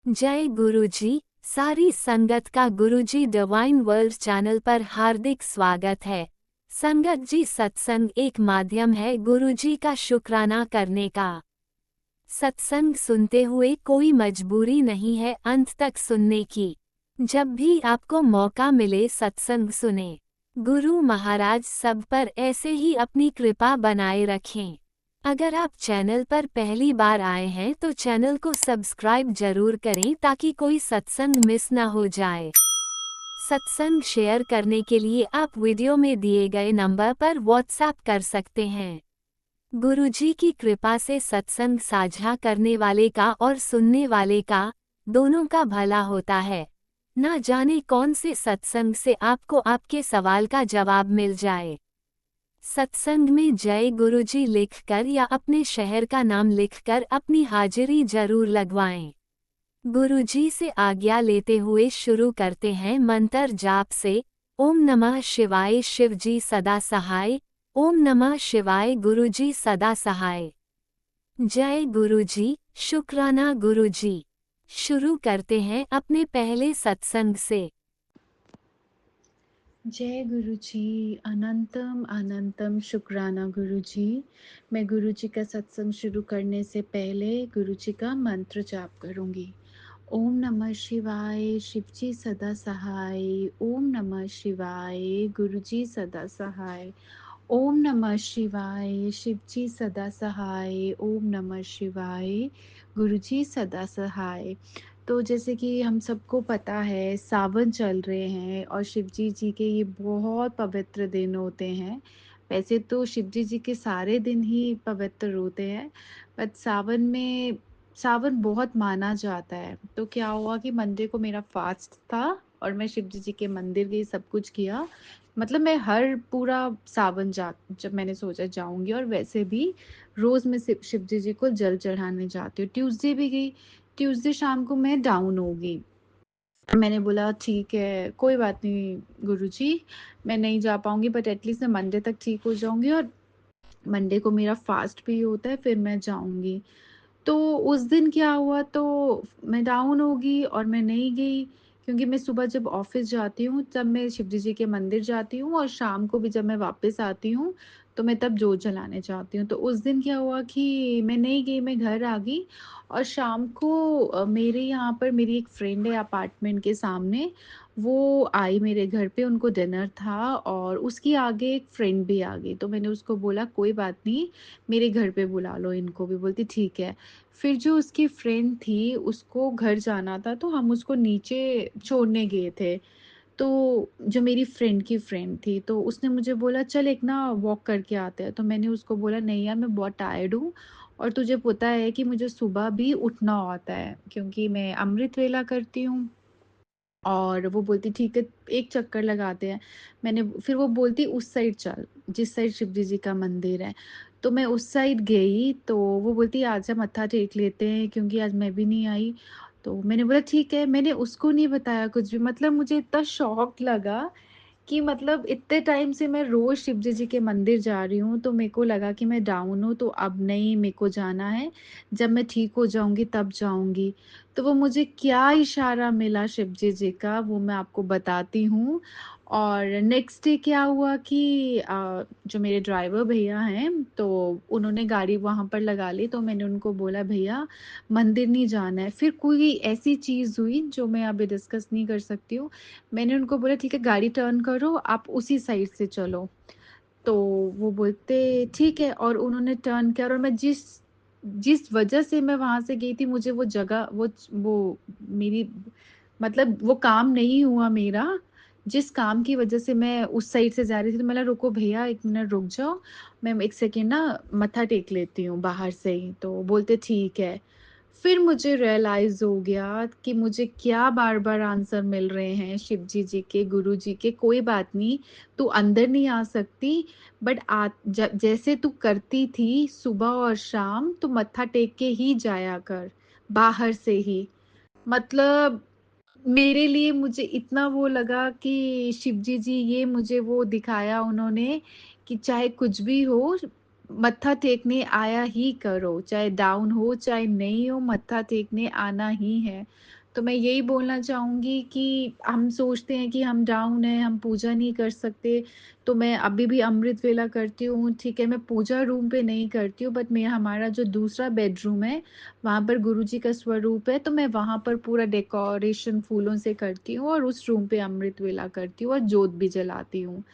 जय गुरुजी। सारी संगत का गुरुजी डिवाइन वर्ल्ड चैनल पर हार्दिक स्वागत है। संगत जी, सत्संग एक माध्यम है गुरुजी का शुक्राना करने का। सत्संग सुनते हुए कोई मजबूरी नहीं है अंत तक सुनने की। जब भी आपको मौका मिले सत्संग सुने। गुरु महाराज सब पर ऐसे ही अपनी कृपा बनाए रखें। अगर आप चैनल पर पहली बार आए हैं तो चैनल को सब्सक्राइब जरूर करें ताकि कोई सत्संग मिस ना हो जाए। सत्संग शेयर करने के लिए आप वीडियो में दिए गए नंबर पर व्हाट्सएप कर सकते हैं। गुरुजी की कृपा से सत्संग साझा करने वाले का और सुनने वाले का दोनों का भला होता है। ना जाने कौन से सत्संग से आपको आपके सवाल का जवाब मिल जाए। सत्संग में जय गुरुजी लिखकर या अपने शहर का नाम लिखकर अपनी हाजिरी जरूर लगवाएं। गुरुजी से आज्ञा लेते हुए शुरू करते हैं मंत्र जाप से। ओम नमः शिवाय शिवजी सदा सहाय। ओम नमः शिवाय गुरुजी सदा सहाय। जय गुरुजी, शुक्राना गुरुजी। शुरू करते हैं अपने पहले सत्संग से। जय गुरु जी। अनंतम अनंतम शुक्राना गुरु जी। मैं गुरु जी का सत्संग शुरू करने से पहले गुरु जी का मंत्र जाप करूंगी। ओम नमः शिवाय शिव जी सदा सहाय। ओम नमः शिवाय गुरु जी सदा सहाय। ओम नमः शिवाय शिव जी सदा सहाय। ओम नमः शिवाय गुरु जी सदा सहाय। तो जैसे कि हम सबको पता है सावन चल रहे हैं और शिवजी जी के ये बहुत पवित्र दिन होते हैं। वैसे तो शिवजी जी के सारे दिन ही पवित्र होते हैं, बट सावन बहुत माना जाता है। तो क्या हुआ कि मंडे को मेरा फास्ट था और मैं शिवजी जी के मंदिर गई, सब कुछ किया। मतलब मैं हर पूरा सावन जा जब मैंने सोचा जाऊंगी, और वैसे भी रोज मैं शिवजी जी को जल चढ़ाने जाती हूँ। ट्यूसडे भी गई। ट्यूसडे शाम को मैं डाउन हो गई। मैंने बोला ठीक है, कोई बात नहीं गुरुजी, मैं नहीं जा पाऊंगी, बट एटलीस्ट मैं मंडे तक ठीक हो जाऊंगी, और मंडे को मेरा फास्ट भी होता है, फिर मैं जाऊंगी। तो उस दिन क्या हुआ, तो मैं डाउन हो गई और मैं नहीं गई, क्योंकि मैं सुबह जब ऑफिस जाती हूँ तब मैं शिवजी जी के मंदिर जाती हूँ, और शाम को भी जब मैं वापस आती हूँ तो मैं तब जोत जलाने जाती हूँ। तो उस दिन क्या हुआ कि मैं नहीं गई, मैं घर आ गई। और शाम को मेरे यहाँ पर मेरी एक फ्रेंड है अपार्टमेंट के सामने, वो आई मेरे घर पे, उनको डिनर था, और उसकी आगे एक फ्रेंड भी आ गई। तो मैंने उसको बोला कोई बात नहीं, मेरे घर पे बुला लो इनको भी। बोलती ठीक है। फिर जो उसकी फ्रेंड थी उसको घर जाना था, तो हम उसको नीचे छोड़ने गए थे। तो जो मेरी फ्रेंड की फ्रेंड थी, तो उसने मुझे बोला चल एक ना वॉक करके आते हैं। तो मैंने उसको बोला नहीं यार, मैं बहुत टायर्ड हूँ, और तुझे पता है कि मुझे सुबह भी उठना होता है क्योंकि मैं अमृत वेला करती हूँ। और वो बोलती ठीक है, एक चक्कर लगाते हैं। मैंने फिर वो बोलती उस साइड चल, जिस साइड शिवजी जी का मंदिर है। तो मैं उस साइड गई, तो वो बोलती आजा मत्था टेक लेते हैं, क्योंकि आज मैं भी नहीं आई। तो मैंने बोला ठीक है। मैंने उसको नहीं बताया कुछ भी। मतलब मुझे इतना शॉक लगा कि मतलब इतने टाइम से मैं रोज शिवजी जी के मंदिर जा रही हूँ, तो मेरे को लगा कि मैं डाउन हूँ, तो अब नहीं, मेरे को जाना है, जब मैं ठीक हो जाऊंगी तब जाऊंगी। तो वो मुझे क्या इशारा मिला शिवजी जी का, वो मैं आपको बताती हूँ। और नेक्स्ट डे क्या हुआ कि जो मेरे ड्राइवर भैया हैं, तो उन्होंने गाड़ी वहां पर लगा ली। तो मैंने उनको बोला भैया मंदिर नहीं जाना है। फिर कोई ऐसी चीज हुई जो मैं अभी डिस्कस नहीं कर सकती हूँ। मैंने उनको बोला ठीक है, गाड़ी टर्न करो, आप उसी साइड से चलो। तो वो बोलते ठीक है, और उन्होंने टर्न किया, और मैं जिस जिस वजह से मैं वहां से गई थी, मुझे वो जगह वो मेरी मतलब वो काम नहीं हुआ मेरा, जिस काम की वजह से मैं उस साइड से जा रही थी। तो मैंने रुको भैया, एक मिनट रुक जाओ, मैं एक सेकेंड ना मत्था टेक लेती हूँ बाहर से ही। तो बोलते ठीक है। फिर मुझे रियलाइज हो गया कि मुझे क्या बार बार आंसर मिल रहे हैं शिवजी जी के, गुरु जी के। कोई बात नहीं, तू अंदर नहीं आ सकती, बट जैसे तू करती थी सुबह और शाम, तू मत्था टेक के ही जाया कर, बाहर से ही। मतलब मेरे लिए मुझे इतना वो लगा कि शिवजी जी ये मुझे वो दिखाया उन्होंने, कि चाहे कुछ भी हो, मत्था टेकने आया ही करो, चाहे डाउन हो चाहे नहीं हो, मत्था टेकने आना ही है। तो मैं यही बोलना चाहूँगी कि हम सोचते हैं कि हम डाउन हैं, हम पूजा नहीं कर सकते, तो मैं अभी भी अमृत वेला करती हूँ, ठीक है? मैं पूजा रूम पे नहीं करती हूँ, बट मैं हमारा जो दूसरा बेडरूम है, वहाँ पर गुरुजी का स्वरूप है, तो मैं वहाँ पर पूरा डेकोरेशन फूलों से करती हूँ और उस रूम पे अमृत वेला करती हूँ और जोत भी जलाती हूँ।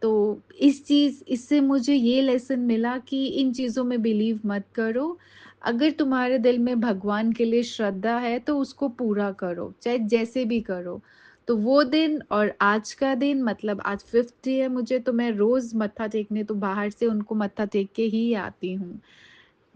तो इससे मुझे ये लेसन मिला कि इन चीज़ों में बिलीव मत करो। अगर तुम्हारे दिल में भगवान के लिए श्रद्धा है तो उसको पूरा करो, चाहे जैसे भी करो। तो वो दिन और आज का दिन मतलब आज 5th डे है मुझे, तो मैं रोज़ मत्था टेकने तो बाहर से उनको मत्था टेक के ही आती हूँ।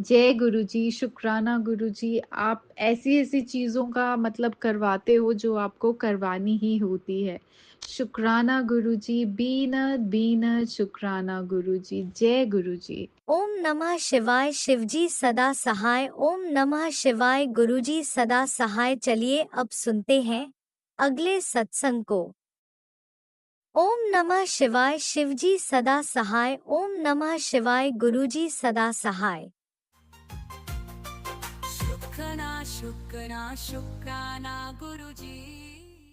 जय गुरुजी, शुक्राना गुरुजी, आप ऐसी-ऐसी चीज़ों का मतलब करवाते हो जो आपको करवानी ही होती है। शुक्राना गुरुजी, बीनत बीनत शुक्राना गुरुजी, जय गुरुजी। ओम नमः शिवाय। शिवजी सदा सहाय। ओम नमः शिवाय। गुरुजी सदा सहाय। चलिए अब सुनते हैं अगले सत्संग को। ओम नमः शिवाय। शिवजी सदा सहाय। ओम नमः शिवाय। गुरुजी सदा सहाय। शुक्राना गुरुजी।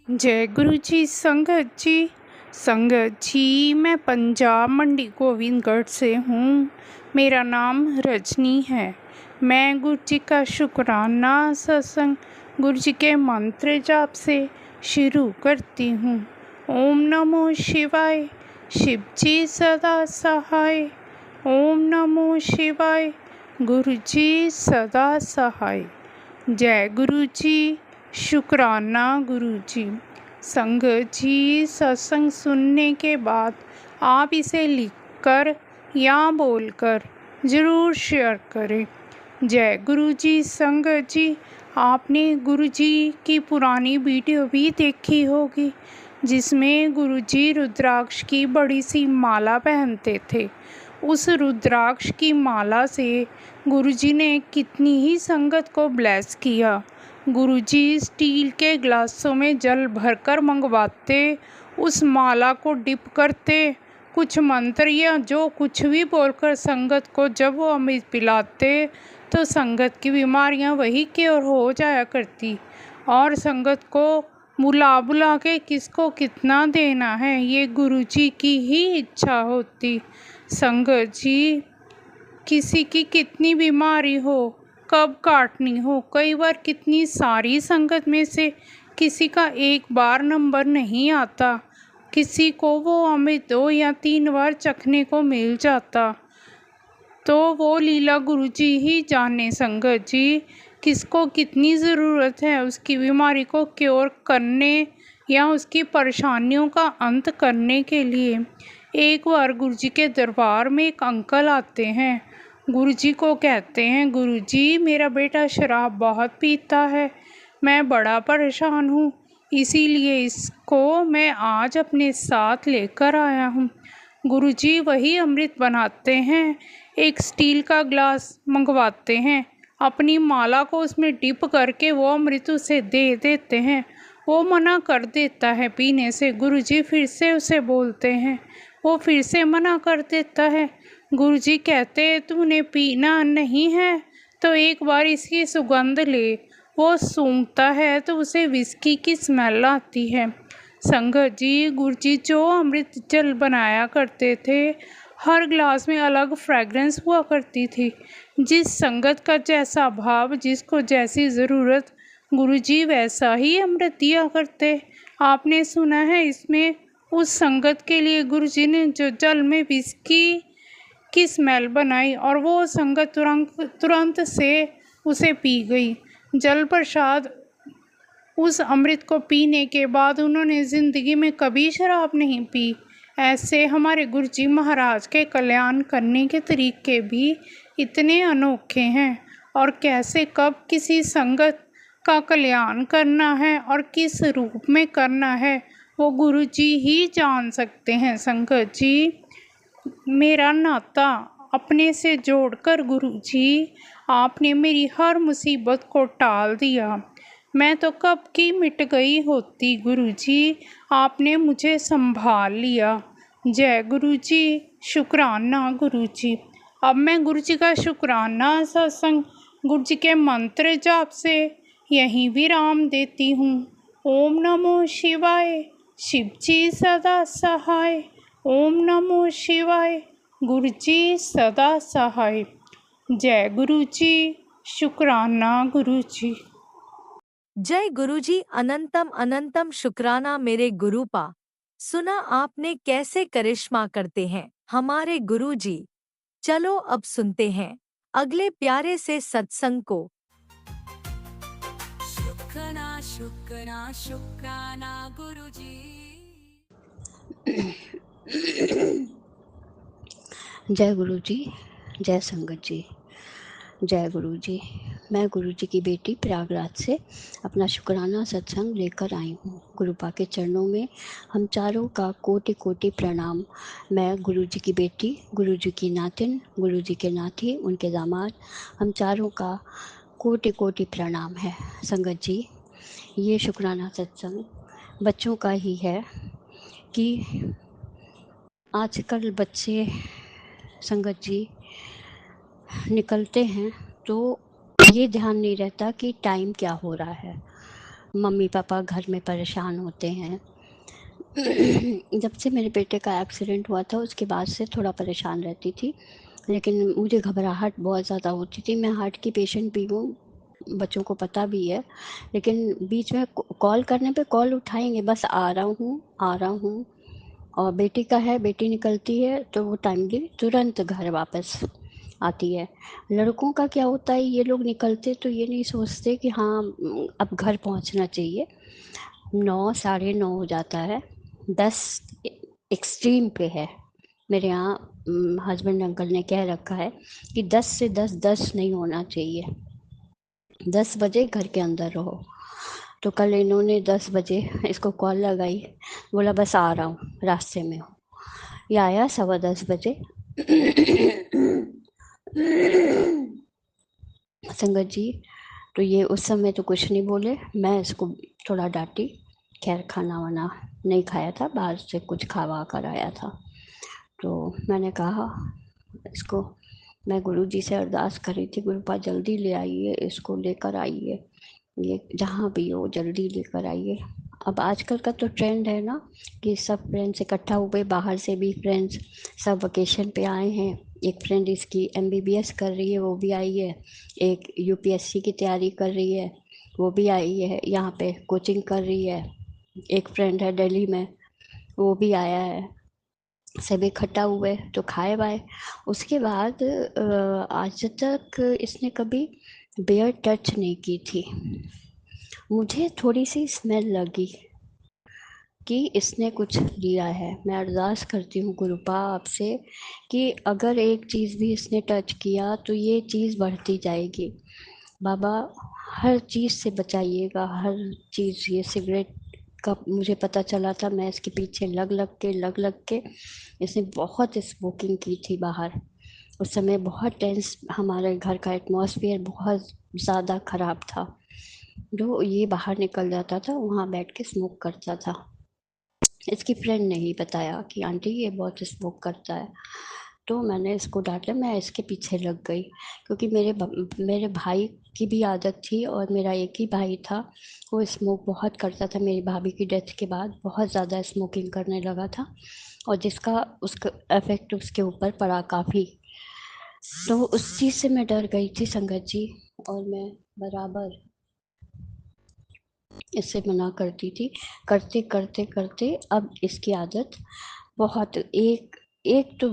जय गुरु जी। संगत जी मैं पंजाब मंडी गोविंदगढ़ से हूँ। मेरा नाम रजनी है। मैं गुरु जी का शुक्राना सत्संग गुरु जी के मंत्र जाप से शुरू करती हूँ। ओम नमो शिवाय। शिव जी सदा सहाय। ओम नमो शिवाय। गुरु जी सदा सहाय। जय गुरु जी। शुक्राना गुरु जी। संगत जी सत्संग सुनने के बाद आप इसे लिखकर या बोलकर ज़रूर शेयर करें। जय गुरु जी। संगत जी आपने गुरु जी की पुरानी वीडियो भी देखी होगी जिसमें गुरु जी रुद्राक्ष की बड़ी सी माला पहनते थे। उस रुद्राक्ष की माला से गुरुजी ने कितनी ही संगत को ब्लेस किया। गुरुजी स्टील के ग्लासों में जल भरकर मंगवाते, उस माला को डिप करते, कुछ मंत्र या जो कुछ भी बोलकर संगत को जब वो अमृत पिलाते तो संगत की बीमारियां वही क्योर हो जाया करती। और संगत को बुला बुला के किसको कितना देना है ये गुरुजी की ही इच्छा होती। संगत जी किसी की कितनी बीमारी हो, कब काटनी हो, कई बार कितनी सारी संगत में से किसी का एक बार नंबर नहीं आता, किसी को वो अमृत 2 या 3 बार चखने को मिल जाता, तो वो लीला गुरुजी ही जाने। संगत जी किसको कितनी ज़रूरत है उसकी बीमारी को क्योर करने या उसकी परेशानियों का अंत करने के लिए। एक बार गुरुजी के दरबार में एक अंकल आते हैं। गुरुजी को कहते हैं, गुरुजी मेरा बेटा शराब बहुत पीता है, मैं बड़ा परेशान हूँ, इसीलिए इसको मैं आज अपने साथ लेकर आया हूँ। गुरुजी वही अमृत बनाते हैं, एक स्टील का ग्लास मंगवाते हैं, अपनी माला को उसमें डिप करके वो अमृत उसे दे देते हैं। वो मना कर देता है पीने से। गुरुजी फिर से उसे बोलते हैं, वो फिर से मना कर देता है। गुरुजी कहते हैं तूने पीना नहीं है तो एक बार इसकी सुगंध ले। वो सूंघता है तो उसे विस्की की स्मेल आती है। संगत जी गुरुजी जो अमृत जल बनाया करते थे, हर ग्लास में अलग फ्रेगरेंस हुआ करती थी। जिस संगत का जैसा भाव, जिसको जैसी ज़रूरत, गुरुजी वैसा ही अमृत दिया करते। आपने सुना है इसमें उस संगत के लिए गुरुजी ने जो जल में विस्की की स्मेल बनाई और वो संगत तुरंत से उसे पी गई। जल प्रसाद उस अमृत को पीने के बाद उन्होंने ज़िंदगी में कभी शराब नहीं पी। ऐसे हमारे गुरुजी महाराज के कल्याण करने के तरीके भी इतने अनोखे हैं, और कैसे कब किसी संगत का कल्याण करना है और किस रूप में करना है वो गुरुजी ही जान सकते हैं। संगत जी मेरा नाता अपने से जोड़कर गुरुजी आपने मेरी हर मुसीबत को टाल दिया। मैं तो कब की मिट गई होती, गुरुजी आपने मुझे संभाल लिया। जय गुरुजी। शुक्राना गुरुजी। अब मैं गुरुजी का शुक्राना सत्संग गुरुजी के मंत्र जाप से यहीं विराम देती हूँ। ओम नमो शिवाय। शिव जी सदा सहाय। ओम नमो शिवाय। गुरु जी सदा सहाय। जय गुरु जी। शुक्राना गुरु जी। जय गुरुजी। अनंतम अनंतम शुक्राना मेरे गुरुपा। सुना आपने कैसे करिश्मा करते हैं हमारे गुरुजी। चलो अब सुनते हैं अगले प्यारे से सत्संग को। शुक्राना शुक्राना शुक्राना गुरुजी। जय गुरु जी। जय संगत जी। जय गुरु जी। मैं गुरु जी की बेटी प्रयागराज से अपना शुक्राना सत्संग लेकर आई हूँ। गुरुपा के चरणों में हम चारों का कोटि कोटि प्रणाम। मैं गुरु जी की बेटी, गुरु जी की नातिन, गुरु जी के नाती, उनके दामाद, हम चारों का कोटि कोटि प्रणाम है। संगत जी, ये शुक्राना सत्संग बच्चों का ही है कि आजकल बच्चे संगत जी निकलते हैं तो ये ध्यान नहीं रहता कि टाइम क्या हो रहा है। मम्मी पापा घर में परेशान होते हैं। जब से मेरे बेटे का एक्सीडेंट हुआ था उसके बाद से थोड़ा परेशान रहती थी, लेकिन मुझे घबराहट बहुत ज़्यादा होती थी। मैं हार्ट की पेशेंट भी हूँ, बच्चों को पता भी है, लेकिन बीच में कॉल करने पे कॉल उठाएंगे, बस आ रहा हूँ। और बेटी का है, बेटी निकलती है तो वो टाइमली तुरंत घर वापस आती है। लड़कों का क्या होता है, ये लोग निकलते तो ये नहीं सोचते कि हाँ अब घर पहुंचना चाहिए। 9 साढ़े 9 हो जाता है, 10 एक्सट्रीम पे है। मेरे यहाँ हस्बैंड अंकल ने कह रखा है कि 10 से 10 नहीं होना चाहिए, 10 बजे घर के अंदर रहो। तो कल इन्होंने 10 बजे इसको कॉल लगाई, बोला बस आ रहा हूँ, रास्ते में हूँ। ये आया 10:15 बजे। संगत जी, तो ये उस समय तो कुछ नहीं बोले, मैं इसको थोड़ा डांटी। खैर खाना वाना नहीं खाया था, बाहर से कुछ खावा कर आया था। तो मैंने कहा इसको, मैं गुरु जी से अरदास करी थी, गुरुपा जल्दी ले आइए, इसको लेकर आइए, ये जहाँ भी हो जल्दी लेकर आइए। अब आजकल का तो ट्रेंड है ना कि सब फ्रेंड्स इकट्ठा हुए, बाहर से भी फ्रेंड्स सब वेकेशन पे आए हैं। एक फ्रेंड इसकी MBBS कर रही है, वो भी आई है। एक UPSC की तैयारी कर रही है, वो भी आई है, यहाँ पे कोचिंग कर रही है। एक फ्रेंड है दिल्ली में, वो भी आया है। सब इकट्ठा हुए तो खाए वाए। उसके बाद आज तक इसने कभी बेयर टच नहीं की थी। मुझे थोड़ी सी स्मेल लगी कि इसने कुछ लिया है। मैं अरदास करती हूँ गुरुपा आपसे कि अगर एक चीज़ भी इसने टच किया तो ये चीज़ बढ़ती जाएगी। बाबा हर चीज़ से बचाइएगा, हर चीज़। ये सिगरेट का मुझे पता चला था, मैं इसके पीछे लग लग के इसने बहुत स्मोकिंग की थी बाहर। उस समय बहुत टेंस, हमारे घर का एटमॉस्फेयर बहुत ज़्यादा ख़राब था। जो ये बाहर निकल जाता था वहाँ बैठ के स्मोक करता था। इसकी फ्रेंड ने ही बताया कि आंटी ये बहुत स्मोक करता है। तो मैंने इसको डांटा, मैं इसके पीछे लग गई, क्योंकि मेरे भाई की भी आदत थी और मेरा एक ही भाई था, वो स्मोक बहुत करता था। मेरी भाभी की डेथ के बाद बहुत ज़्यादा स्मोकिंग करने लगा था, और जिसका उसका इफेक्ट उसके ऊपर पड़ा काफ़ी। तो उस चीज़ से मैं डर गई थी संगत जी, और मैं बराबर इससे मना करती थी। करते करते करते अब इसकी आदत बहुत, एक एक तो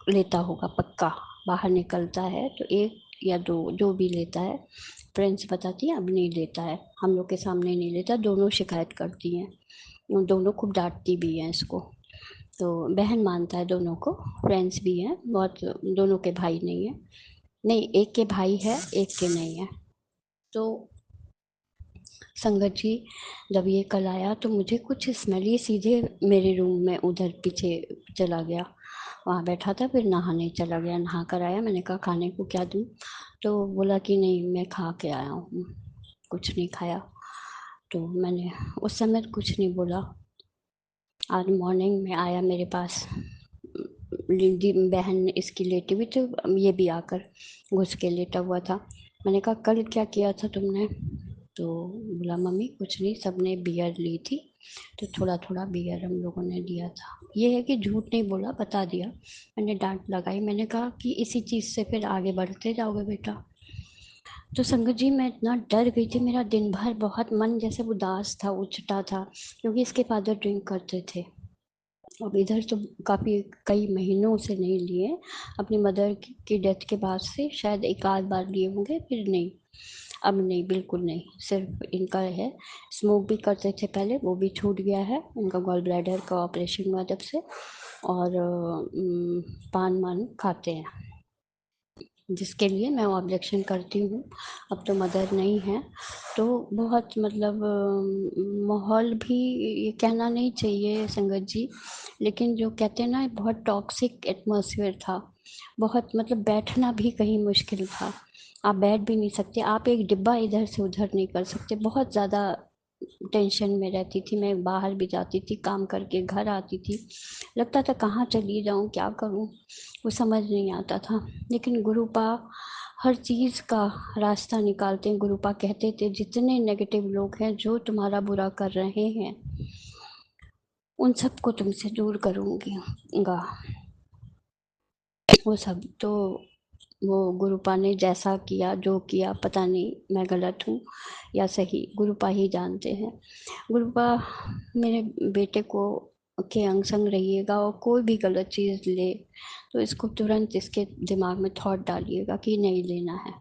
लेता होगा पक्का, बाहर निकलता है तो एक या दो जो भी लेता है। फ्रेंड्स बताती हैं अब नहीं लेता है, हम लोग के सामने नहीं लेता, दोनों शिकायत करती हैं, दोनों खूब डांटती भी हैं इसको। तो बहन मानता है दोनों को, फ्रेंड्स भी हैं बहुत, दोनों के भाई नहीं है, नहीं एक के भाई है एक के नहीं है। तो संगत जी, जब ये कल आया तो मुझे कुछ स्मेल, ही सीधे मेरे रूम में उधर पीछे चला गया, वहाँ बैठा था, फिर नहाने चला गया, नहा कर आया। मैंने कहा खाने को क्या दूँ, तो बोला कि नहीं मैं खा के आया हूँ, कुछ नहीं खाया। तो मैंने उस समय कुछ नहीं बोला। आज मॉर्निंग में आया मेरे पास, बहन इसकी लेटी हुई थी, ये भी आकर घुस के लेटा हुआ था। मैंने कहा कल क्या किया था तुमने, तो बोला मम्मी कुछ नहीं, सबने बियर ली थी तो थोड़ा थोड़ा बियर हम लोगों ने लिया था। ये है कि झूठ नहीं बोला, बता दिया। मैंने डांट लगाई, मैंने कहा कि इसी चीज़ से फिर आगे बढ़ते जाओगे बेटा। तो संगत जी मैं इतना डर गई थी, मेरा दिन भर बहुत मन जैसे उदास था, उछटा था, क्योंकि इसके फादर ड्रिंक करते थे। अब इधर तो काफ़ी कई महीनों से नहीं लिए, अपनी मदर की डेथ के बाद से शायद एक आध बार लिए होंगे, फिर नहीं, अब नहीं, बिल्कुल नहीं। सिर्फ इनका है, स्मोक भी करते थे पहले, वो भी छूट गया है, उनका गॉल ब्लैडर का ऑपरेशन हुआ जब से। और पान वान खाते हैं, जिसके लिए मैं ऑब्जेक्शन करती हूँ। अब तो मदर नहीं है, तो बहुत मतलब माहौल भी ये कहना नहीं चाहिए संगत जी, लेकिन जो कहते हैं ना, बहुत टॉक्सिक एटमॉस्फेयर था। बहुत मतलब बैठना भी कहीं मुश्किल था, आप बैठ भी नहीं सकते, आप एक डिब्बा इधर से उधर नहीं कर सकते। बहुत ज़्यादा टेंशन में रहती थी मैं, बाहर भी जाती थी काम करके, घर आती थी, लगता था कहाँ चली जाऊँ, क्या करूँ, वो समझ नहीं आता था। लेकिन गुरुपा हर चीज़ का रास्ता निकालते हैं। गुरुपा कहते थे जितने नेगेटिव लोग हैं जो तुम्हारा बुरा कर रहे हैं, उन सबको तुमसे दूर करूँगी गा। वो सब तो वो गुरुपा ने जैसा किया, जो किया, पता नहीं मैं गलत हूँ या सही, गुरुपा ही जानते हैं। गुरुपा मेरे बेटे को के अंग संग रहिएगा, और कोई भी गलत चीज़ ले तो इसको तुरंत इसके दिमाग में थॉट डालिएगा कि नहीं लेना है,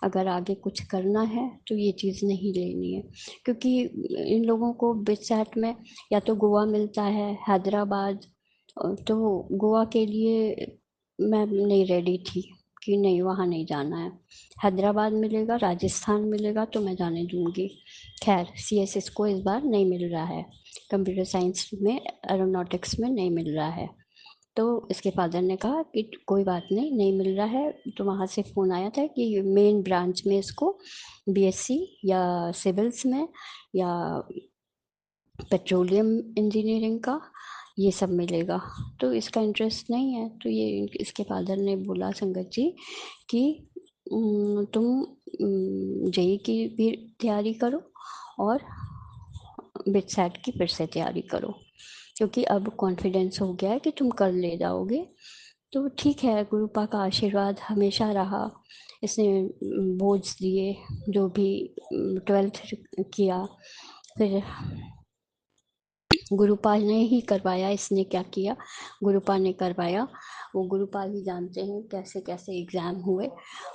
अगर आगे कुछ करना है तो ये चीज़ नहीं लेनी है। क्योंकि इन लोगों को बिचैट में या तो गोवा मिलता है, हैदराबाद, तो गोवा के लिए मैं नहीं रेडी थी कि नहीं, वहाँ नहीं जाना है। हैदराबाद मिलेगा, राजस्थान मिलेगा तो मैं जाने दूंगी। खैर CSS को इस बार नहीं मिल रहा है, कंप्यूटर साइंस में, एरोनॉटिक्स में नहीं मिल रहा है। तो इसके फादर ने कहा कि कोई बात नहीं, नहीं मिल रहा है। तो वहाँ से फ़ोन आया था कि मेन ब्रांच में इसको BSc या सिविल्स में या पेट्रोलियम इंजीनियरिंग का ये सब मिलेगा, तो इसका इंटरेस्ट नहीं है। तो ये इसके फादर ने बोला संगत जी कि तुम JEE की भी तैयारी करो और बिटसेट की फिर से तैयारी करो, क्योंकि अब कॉन्फिडेंस हो गया है कि तुम कर ले जाओगे। तो ठीक है, गुरुपा का आशीर्वाद हमेशा रहा। इसने बोर्ड्स दिए, जो भी 12th किया, फिर गुरुपाल ने ही करवाया। इसने क्या किया, गुरुपाल ने करवाया, वो गुरुपाल ही जानते हैं कैसे कैसे एग्ज़ाम हुए।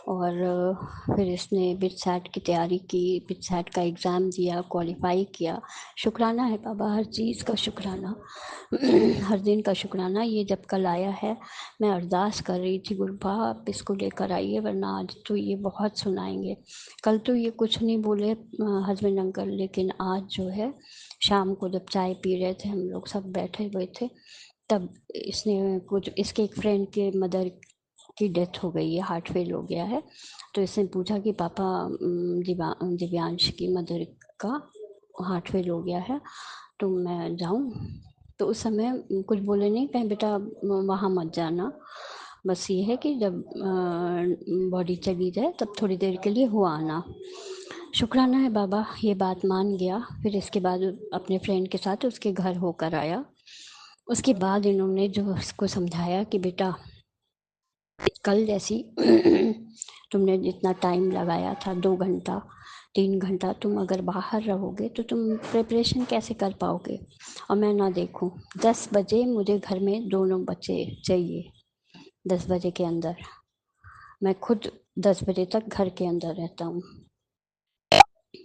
और फिर इसने बिटसैट की तैयारी की, बिटसैट का एग्ज़ाम दिया, क्वालिफाई किया। शुक्राना है बाबा, हर चीज़ का शुक्राना, हर दिन का शुक्राना। ये जब कल आया है, मैं अरदास कर रही थी गुरुपा आप इसको लेकर आइए, वरना आज तो ये बहुत सुनाएंगे। कल तो ये कुछ नहीं बोले हस्बैंड अंकल, लेकिन आज जो है शाम को जब चाय पी रहे थे, हम लोग सब बैठे हुए थे, तब इसने कुछ, इसके एक फ्रेंड के मदर की डेथ हो गई है, हार्ट फेल हो गया है। तो इसने पूछा कि पापा दिव्यांश की मदर का हार्ट फेल हो गया है, तो मैं जाऊं? तो उस समय कुछ बोले नहीं, कहीं बेटा वहाँ मत जाना, बस ये है कि जब बॉडी चली जाए तब थोड़ी देर के लिए हुआ आना। शुक्राना है बाबा, ये बात मान गया। फिर इसके बाद अपने फ्रेंड के साथ उसके घर होकर आया। उसके बाद इन्होंने जो उसको समझाया कि बेटा कल जैसी तुमने जितना टाइम लगाया था, 2 घंटा 3 घंटा, तुम अगर बाहर रहोगे तो तुम प्रिपरेशन कैसे कर पाओगे। और मैं ना देखूं, 10 बजे मुझे घर में दोनों बच्चे चाहिए, 10 बजे के अंदर। मैं खुद 10 बजे तक घर के अंदर रहता हूँ।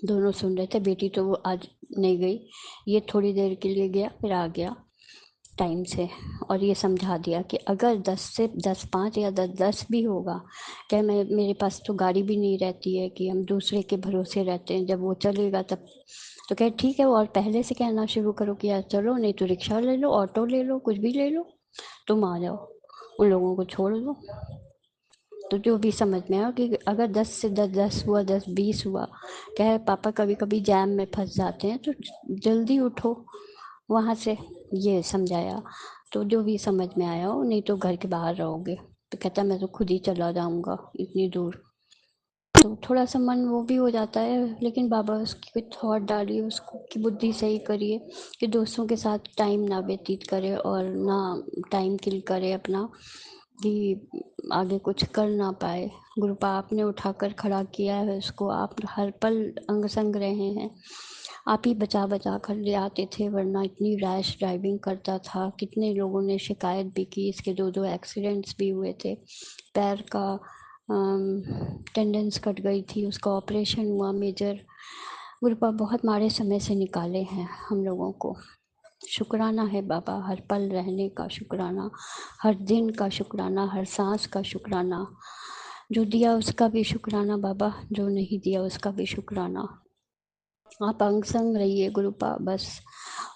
दोनों सुन रहे थे। बेटी तो वो आज नहीं गई, ये थोड़ी देर के लिए गया, फिर आ गया टाइम से, और ये समझा दिया कि अगर 10 से 10:05 या 10:10 भी होगा, क्या मैं, मेरे पास तो गाड़ी भी नहीं रहती है कि हम दूसरे के भरोसे रहते हैं, जब वो चलेगा तब। तो कहे ठीक है, और पहले से कहना शुरू करो कि यार चलो, नहीं तो रिक्शा ले लो, ऑटो ले लो, कुछ भी ले लो, तुम आ जाओ, उन लोगों को छोड़ दो। तो जो भी समझ में आया कि अगर 10 से 10:10 हुआ, 10:20 हुआ, कहे पापा कभी कभी जैम में फंस जाते हैं, तो जल्दी उठो वहाँ से, ये समझाया। तो जो भी समझ में आया हो, नहीं तो घर के बाहर रहोगे। तो कहता मैं तो खुद ही चला जाऊंगा इतनी दूर। तो थोड़ा सा मन वो भी हो जाता है, लेकिन बाबा उसकी कोई थॉट डालिए, उसको की बुद्धि सही करिए कि दोस्तों के साथ टाइम ना व्यतीत करे और ना टाइम किल करे अपना, कि आगे कुछ कर ना पाए। गुरुपा आपने उठाकर खड़ा किया है उसको, आप हर पल अंग संग रहे हैं, आप ही बचा बचा कर ले आते थे, वरना इतनी रैश ड्राइविंग करता था। कितने लोगों ने शिकायत भी की, इसके 2 एक्सीडेंट्स भी हुए थे, पैर का टेंडेंस कट गई थी, उसका ऑपरेशन हुआ मेजर। गुरुपा बहुत माड़े समय से निकाले हैं हम लोगों को। शुक्राना है बाबा, हर पल रहने का शुक्राना, हर दिन का शुक्राना, हर सांस का शुक्राना। जो दिया उसका भी शुक्राना बाबा, जो नहीं दिया उसका भी शुक्राना। आप अंग संग रहिए गुरुपा, बस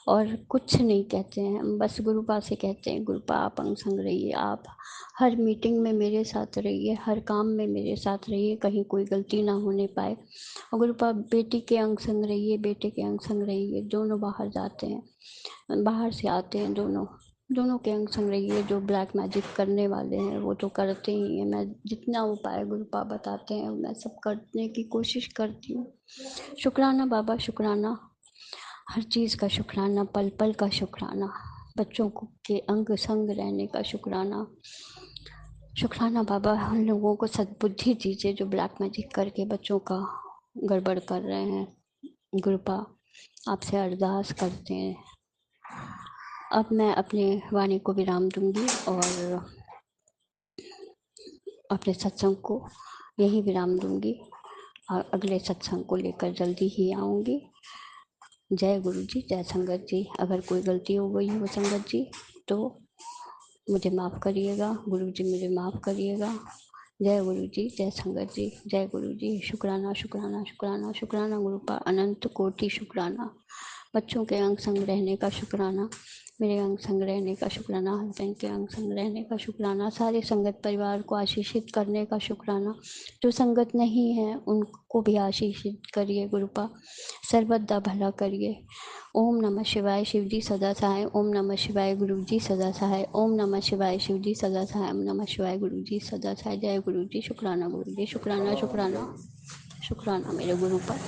और कुछ नहीं कहते हैं हम, बस गुरुपा से कहते हैं गुरुपा आप अंग संग रहिए, आप हर मीटिंग में मेरे साथ रहिए, हर काम में मेरे साथ रहिए, कहीं कोई गलती ना होने पाए। और गुरुपा बेटी के अंग संग रहिए, बेटे के अंग संग रहिए, दोनों बाहर जाते हैं, बाहर से आते हैं, दोनों दोनों के अंग संग रहिए। जो ब्लैक मैजिक करने वाले हैं वो तो करते ही हैं, मैं जितना उपाय गुरुपा बताते हैं मैं सब करने की कोशिश करती हूँ। शुक्राना बाबा, शुक्राना, हर चीज़ का शुक्राना, पल पल का शुक्राना, बच्चों को के अंग संग रहने का शुक्राना। शुक्राना बाबा, हम लोगों को सद्बुद्धि दीजिए जो ब्लैक मैजिक करके बच्चों का गड़बड़ कर रहे हैं। गुरुपा आपसे अरदास करते हैं। अब मैं अपने वाणी को विराम दूंगी और अपने सत्संग को यही विराम दूंगी, और अगले सत्संग को लेकर जल्दी ही आऊँगी। जय गुरु जी, जय संगत जी। अगर कोई गलती हो गई हो संगत जी तो मुझे माफ़ करिएगा, गुरु जी मुझे माफ़ करिएगा। जय गुरु जी, जय संगत जी, जय गुरु जी। शुक्राना शुक्राना शुक्राना शुक्राना गुरुपा, अनंत कोटि शुक्राना। बच्चों के अंग संग रहने का शुक्राना, मेरे अंग संग रहने का शुक्राना, हस्बैंड के अंग संग रहने का शुक्राना, सारे संगत परिवार को आशीषित करने का शुक्राना। जो संगत नहीं है उनको भी आशीषित करिए गुरुपा, सर्वदा भला करिए। ओम नमः शिवाय, शिव जी सदा सहाय। ओम नमः शिवाय, गुरु जी सदा सहाय। ओम नमः शिवाय, शिव जी सदा सहाय। ओम नमः शिवाय, गुरु जी सदा सहाय। जय गुरु जी, शुक्राना गुरु जी, शुक्राना शुक्राना शुक्राना मेरे गुरु पर।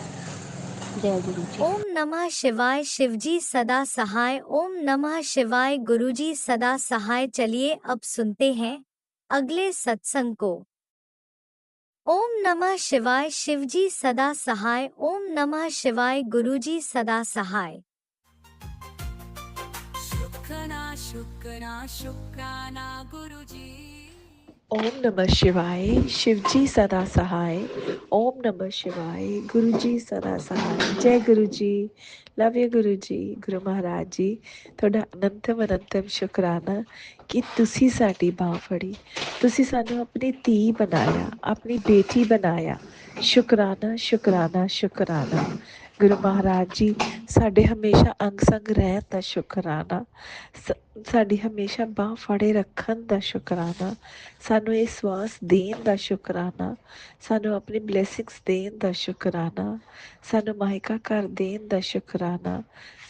जय गुरु जी। ओम नमः शिवाय, शिवजी सदा सहाय। ओम नमः शिवाय, गुरुजी सदा सहाय। चलिए अब सुनते हैं अगले सत्संग को। ओम नमः शिवाय, शिवजी सदा सहाय। ओम नमः शिवाय, गुरुजी सदा सहाय। शुक्राना शुक्राना शुक्राना गुरुजी। ओम नमः शिवाय, शिवजी सदा सहाय। ओम नमः शिवाय, गुरुजी सदा सहाय। जय गुरु जी, लव यू गुरु जी। गुरु महाराज जी ਤੁਹਾਡਾ ਅਨੰਤਮ ਅਨੰਤਮ ਸ਼ੁਕਰਾਨਾ ਕਿ ਤੁਸੀਂ ਸਾਡੀ ਬਾਹ ਫੜੀ, ਤੁਸੀਂ ਸਾਨੂੰ ਆਪਣੀ ਧੀ ਬਣਾਇਆ, ਆਪਣੀ ਬੇਟੀ ਬਣਾਇਆ। ਸ਼ੁਕਰਾਨਾ ਸ਼ੁਕਰਾਨਾ ਸ਼ੁਕਰਾਨਾ। ਗੁਰੂ ਮਹਾਰਾਜ ਜੀ ਸਾਡੇ ਹਮੇਸ਼ਾ ਅੰਗ ਸੰਗ ਰਹਿਣ ਦਾ ਸ਼ੁਕਰਾਨਾ, ਸਾਡੀ ਹਮੇਸ਼ਾ ਬਾਹ ਫੜੇ ਰੱਖਣ ਦਾ ਸ਼ੁਕਰਾਨਾ, ਸਾਨੂੰ ਇਹ ਸਵਾਸ ਦੇਣ ਦਾ ਸ਼ੁਕਰਾਨਾ, ਸਾਨੂੰ ਆਪਣੀ ਬਲੇਸਿੰਗਸ ਦੇਣ ਦਾ ਸ਼ੁਕਰਾਨਾ, ਸਾਨੂੰ ਮਾਇਕਾ ਘਰ ਦੇਣ ਦਾ ਸ਼ੁਕਰਾਨਾ,